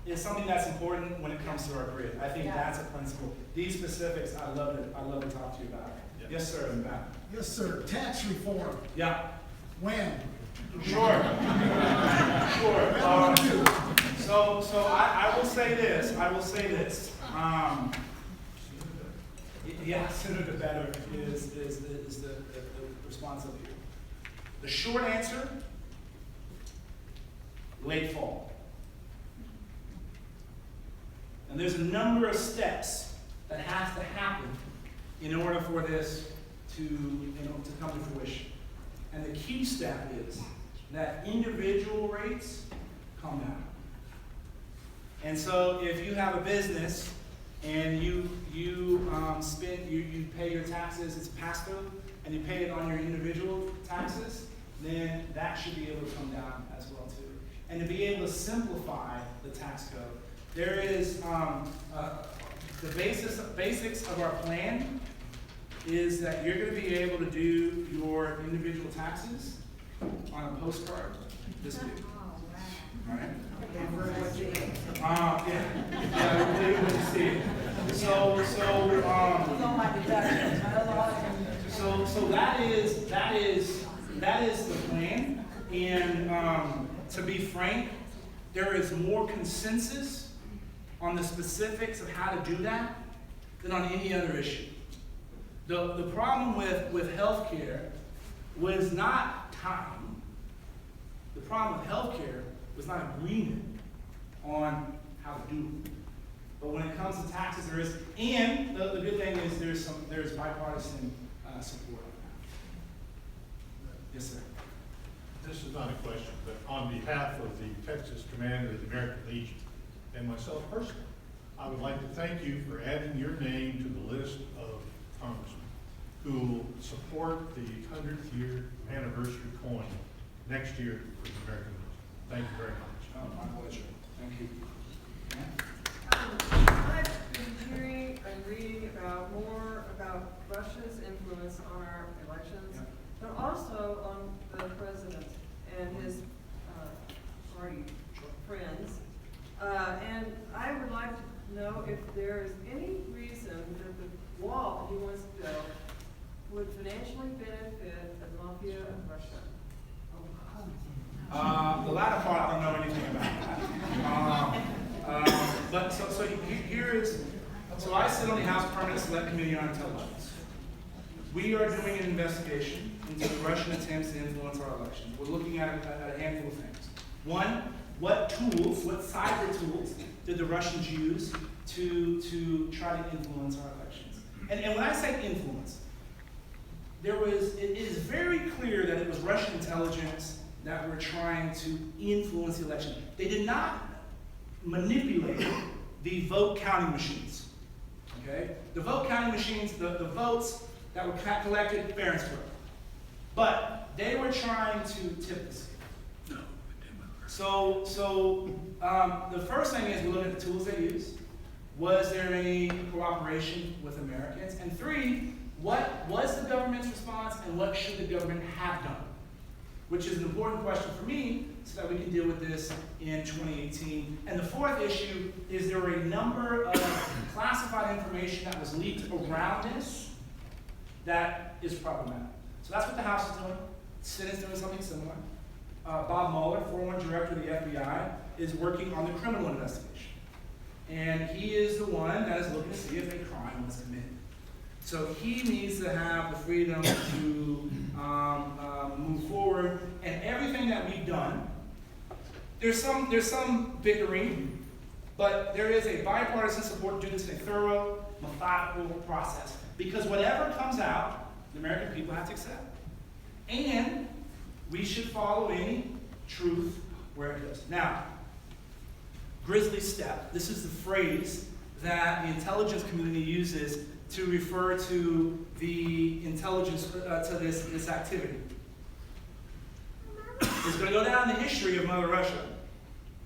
is something that's important when it comes to our grid. I think that's a principle. These specifics, I'd love to talk to you about. Yeah. Yes, sir, in the back. Yes, sir. Tax reform. Yeah. When? Sure. So I will say this. Sooner the better is the response of you. The short answer, late fall. And there's a number of steps that have to happen in order for this to come to fruition. And the key step is that individual rates come down. And so if you have a business and you pay your taxes, it's pass-through, and you pay it on your individual taxes, then that should be able to come down as well too. And to be able to simplify the tax code, there is the basics of our plan is that you're going to be able to do your individual taxes on a postcard this week. All right? Good to see it. So that is the plan. And to be frank, there is more consensus on the specifics of how to do that than on any other issue. The problem with healthcare was not time. The problem with healthcare was not agreement on how to do it. But when it comes to taxes, there is, and the good thing is there's bipartisan support on that. Yes, sir. This is not a question, but on behalf of the Texas Commander of the American Legion and myself personally, I would like to thank you for adding your name to the list of congressmen who will support the 100th year anniversary coin next year for the American Legion. Thank you very much. Oh, my pleasure. Thank you. I've been hearing and reading more about Russia's influence on our elections, but also on the president and his party friends. And I would like to know if there is any reason that the wall he wants to build would financially benefit the mafia of Russia. The latter part, I don't know anything about that. But here is, so I sit on the House Permanent Select Committee on Intelligence. We are doing an investigation into the Russian attempts to influence our elections. We're looking at a handful of things. One, what tools, what cyber tools did the Russians use to try to influence our elections? And when I say influence, it is very clear that it was Russian intelligence that were trying to influence the election. They did not manipulate the vote counting machines. Okay? The vote counting machines, the votes that were collected, fair and square. But they were trying to tip the scale. So the first thing is we look at the tools they used. Was there any cooperation with Americans? And three, what was the government's response and what should the government have done? Which is an important question for me so that we can deal with this in 2018. And the fourth issue is there were a number of classified information that was leaked around this that is problematic. So that's what the House is doing. The Senate's doing something similar. Bob Mueller, former director of the FBI, is working on the criminal investigation. And he is the one that is looking to see if a crime was committed. So he needs to have the freedom to move forward. And everything that we've done, there's some bickering, but there is a bipartisan support to do this in a thorough, methodical process. Because whatever comes out, the American people have to accept. And we should follow any truth where it is. Now, grisly step. This is the phrase that the intelligence community uses to refer to the intelligence, to this activity. It's going to go down in the history of Mother Russia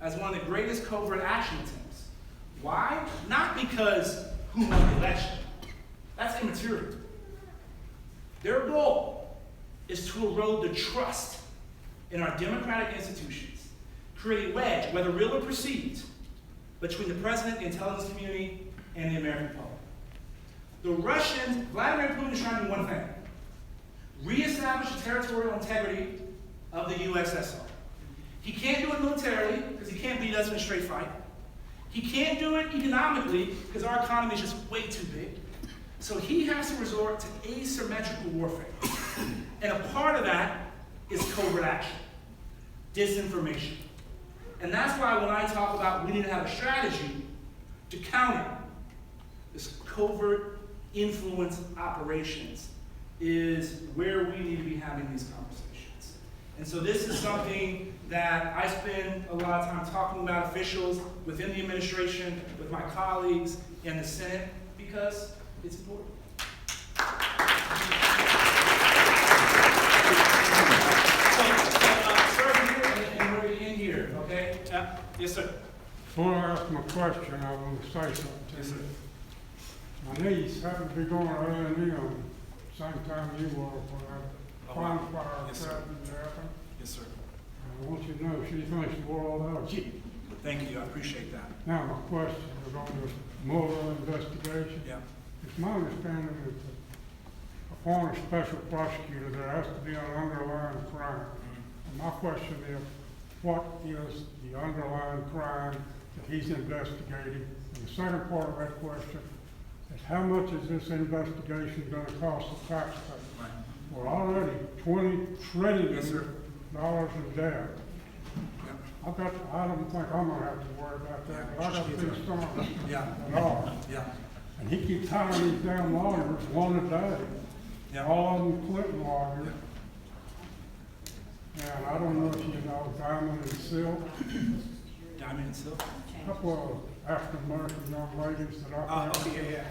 as one of the greatest covert action attempts. Why? Not because who won the election. That's immaterial. Their goal is to erode the trust in our democratic institutions, create a wedge, whether real or perceived, between the president, the intelligence community, and the American public. The Russians, Vladimir Putin is trying to do one thing: reestablish the territorial integrity of the USSR. He can't do it militarily, because he can't beat us in a straight fight. He can't do it economically, because our economy is just way too big. So he has to resort to asymmetrical warfare. And a part of that is covert action, disinformation. And that's why when I talk about we need to have a strategy to counter this covert influence operations is where we need to be having these conversations. And so this is something that I spend a lot of time talking about officials within the administration, with my colleagues in the Senate, because it's important. Okay? Yes, sir. Before I ask my question, I want to say something to Yes, you. sir. My niece happened to be going to A&E on the same time you were when I bonfire tragedy happened. Yes, sir. And I want you to know she thinks the world of you. Thank you. I appreciate that. Now, my question is on this Mueller investigation. Yeah. It's my understanding that upon a special prosecutor, there has to be an underlying crime. And my question is, what is the underlying crime that he's investigating? And the second part of that question is, how much is this investigation going to cost the taxpayer? Right. We're already $20 trillion Yes, sir. in debt. Yep. I don't think I'm gonna have to worry about that, but I got these storms at all. Yeah. And he keeps hiring these damn lawyers, one a day. Yeah. All of them Clinton lawyers. And I don't know if you know Diamond and Silk. Diamond and Silk? A couple of African-American young ladies that I Oh, yeah.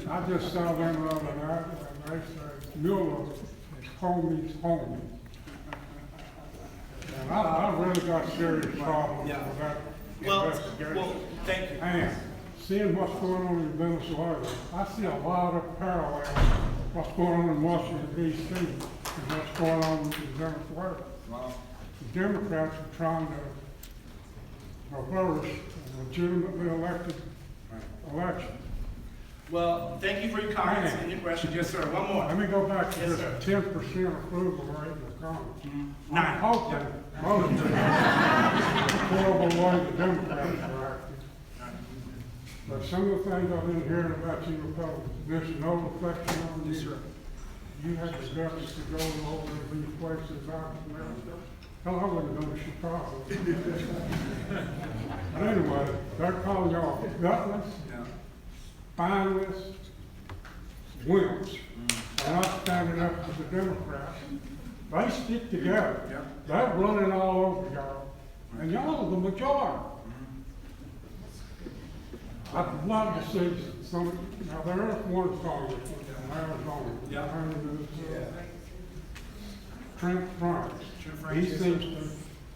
I just saw them the other night, and they said, Mueller is homie's homie. And I really got serious problems with that investigation. Well, thank you. And seeing what's going on in Venezuela, I see a lot of parallels, what's going on in Washington D.C. and what's going on in Venezuela. Wow. The Democrats are trying to reverse a legitimately elected election. Well, thank you for your comments and your questions. Yes, sir. One more. Let me go back to Yes, this sir. 10% approval rate in the Congress. Nine. I'm hoping most of the horrible way the Democrats are acting. But some of the things I've been hearing about you Republicans, there's no reflection on you. Yes, sir. You had the guts to go over these places out there. Hell, I wouldn't go to Chicago. But anyway, they're calling y'all gutless, spineless, wimps. They're not standing up to the Democrats. They stick together. They're running all over y'all. And y'all are the majority. I'd love to see some, now there is one Congressman in Arizona. Trent Franks. He seems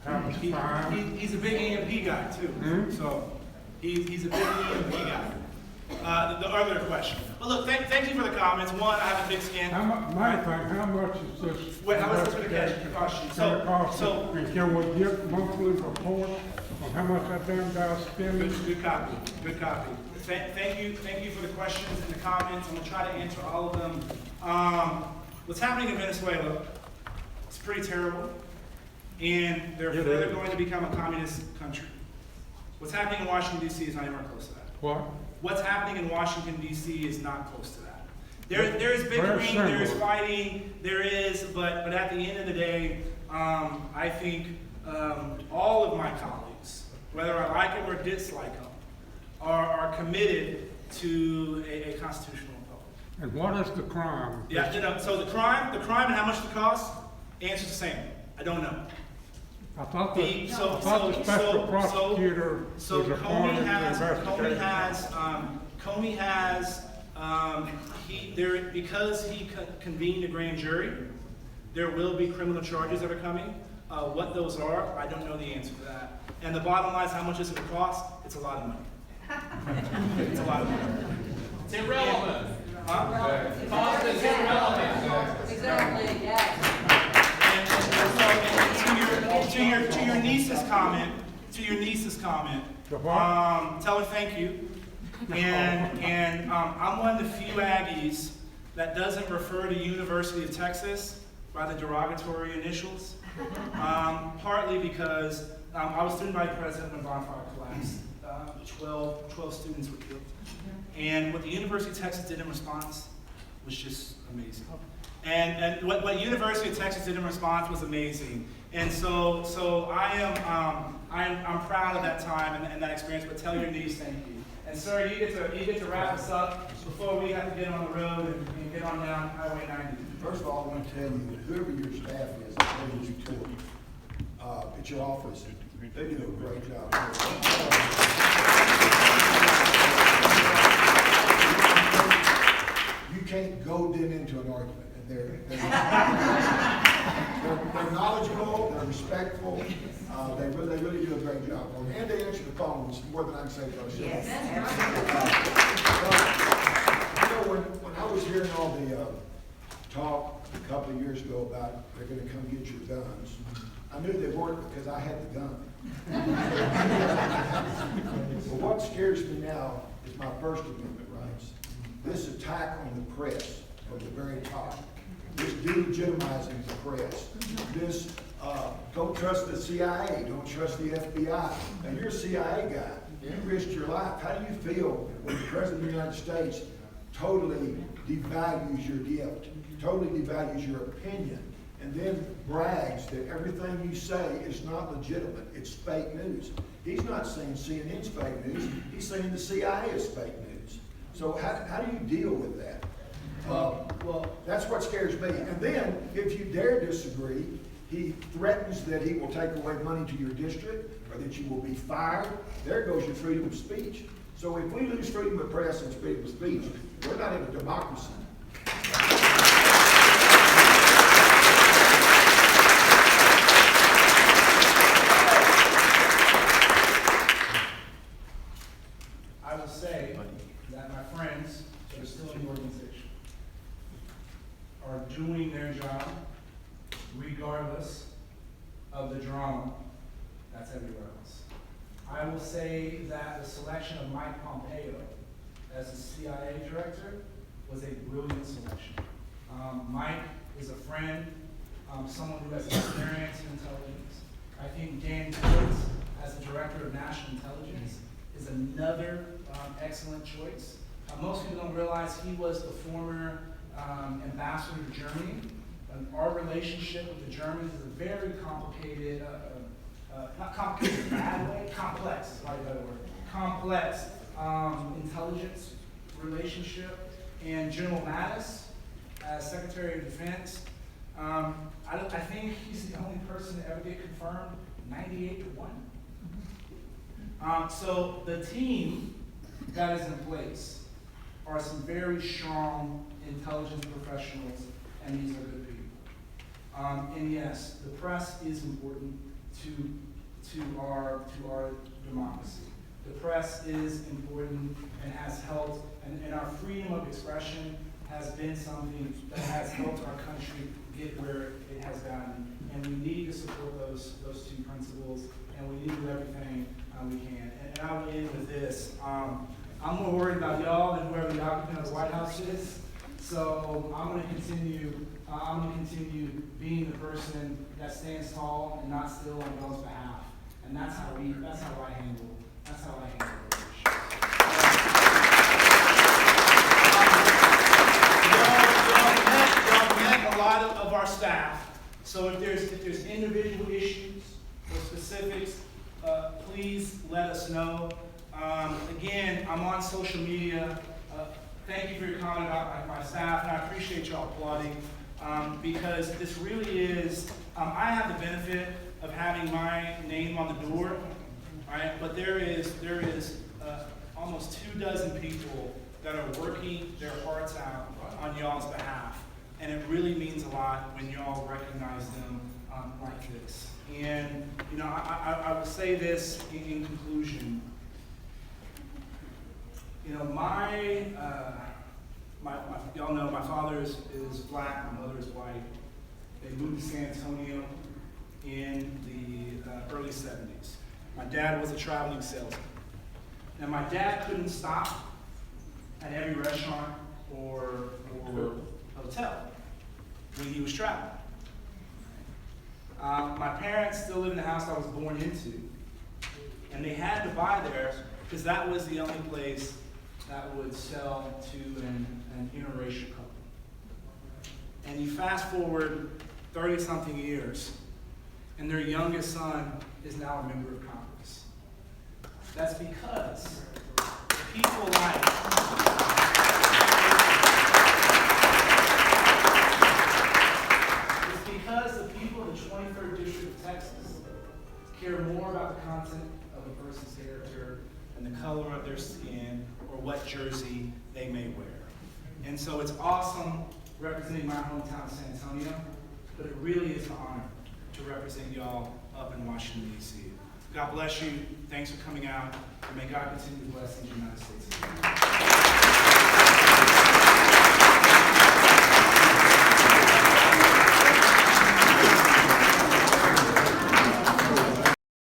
to have a spine. He's a big EMP guy, too. So, he's a big EMP guy. The other question. Well, look, thank you for the comments. One, I have a big skin. Main thing, how much is this? Wait, how much is this going to cost you? And can we get monthly report on how much that damn guy's spending? Good copy. Good copy. Thank you for the questions and the comments. I'm going to try to answer all of them. What's happening in Venezuela is pretty terrible, and they're further going to become a communist country. What's happening in Washington, D.C. is not anywhere close to that. What? What's happening in Washington, D.C. is not close to that. There is bickering, there is fighting, there is, but at the end of the day, I think all of my colleagues, whether I like them or dislike them, are committed to a constitutional republic. And what is the crime? Yeah, so the crime and how much it costs, answer's the same. I don't know. I thought the special prosecutor was appointed to investigate. Comey has, because he convened a grand jury, there will be criminal charges that are coming. What those are, I don't know the answer to that. And the bottom line is, how much does it cost? It's a lot of money. It's a lot of money. It's irrelevant. Cost is irrelevant. Exactly, yes. To your niece's comment, tell her thank you. And I'm one of the few Aggies that doesn't refer to University of Texas by the derogatory initials. Partly because I was student body president when Bonfire collapsed. 12 students were killed. And what the University of Texas did in response was just amazing. And what University of Texas did in response was amazing. And so I'm proud of that time and that experience, but tell your niece thank you. And sir, you get to wrap us up before we have to get on the road and get on down Highway 90. First of all, I want to tell you that whoever your staff is that brings you to at your office, they do a great job. You can't goad them into an argument. They're knowledgeable, they're respectful, they really do a great job. And they answer the phones more than I can say for myself. Yes. When I was hearing all the talk a couple of years ago about they're going to come get your guns, I knew they weren't because I had the gun. But what scares me now is my First Amendment rights. This attack on the press from the very top. This delegitimizing the press. This, don't trust the CIA, don't trust the FBI. Now you're a CIA guy, you risked your life. How do you feel when the President of the United States totally devalues your gift, totally devalues your opinion, and then brags that everything you say is not legitimate, it's fake news. He's not saying CNN's fake news, he's saying the CIA is fake news. So how do you deal with that? Well, that's what scares me. And then, if you dare disagree, he threatens that he will take away money to your district, or that you will be fired. There goes your freedom of speech. So if we lose freedom of press and freedom of speech, we're not in a democracy. I will say that my friends that are still in the organization are doing their job regardless of the drama that's everywhere else. I will say that the selection of Mike Pompeo as the CIA director was a brilliant selection. Mike is a friend, someone who has experience in intelligence. I think Dan Woods as the director of national intelligence is another excellent choice. Most people don't realize he was the former ambassador to Germany. Our relationship with the Germans is a very complicated, not complicated in a bad way, complex is probably a better word, complex intelligence relationship. And General Mattis, as Secretary of Defense, I think he's the only person to ever get confirmed 98-1. So the team that is in place are some very strong intelligence professionals, and these are good people. And yes, the press is important to our democracy. The press is important and has helped, and our freedom of expression has been something that has helped our country get where it has gotten. And we need to support those two principles, and we need to do everything we can. And I will end with this. I'm more worried about y'all than whoever the occupant of the White House is. So I'm going to continue being the person that stands tall and not still on y'all's behalf. And that's how I handle Y'all met a lot of our staff. So if there's individual issues or specifics, please let us know. Again, I'm on social media. Thank you for your comment about my staff, and I appreciate y'all applauding because this really is, I have the benefit of having my name on the door, right? But there is almost 24 people that are working their hearts out on y'all's behalf, and it really means a lot when y'all recognize them like this. And you know, I will say this in conclusion. You know, y'all know my father is black, my mother is white. They moved to San Antonio in the early 70s. My dad was a traveling salesman. Now my dad couldn't stop at every restaurant or hotel when he was traveling. My parents still live in the house I was born into, and they had to buy there because that was the only place that would sell to an interracial couple. And you fast forward 30-something years, and their youngest son is now a member of Congress. That's because people like it's because the people of the 23rd District of Texas care more about the content of a person's character and the color of their skin or what jersey they may wear. And so it's awesome representing my hometown of San Antonio, but it really is an honor to represent y'all up in Washington, D.C. God bless you. Thanks for coming out, and may God continue to bless the United States.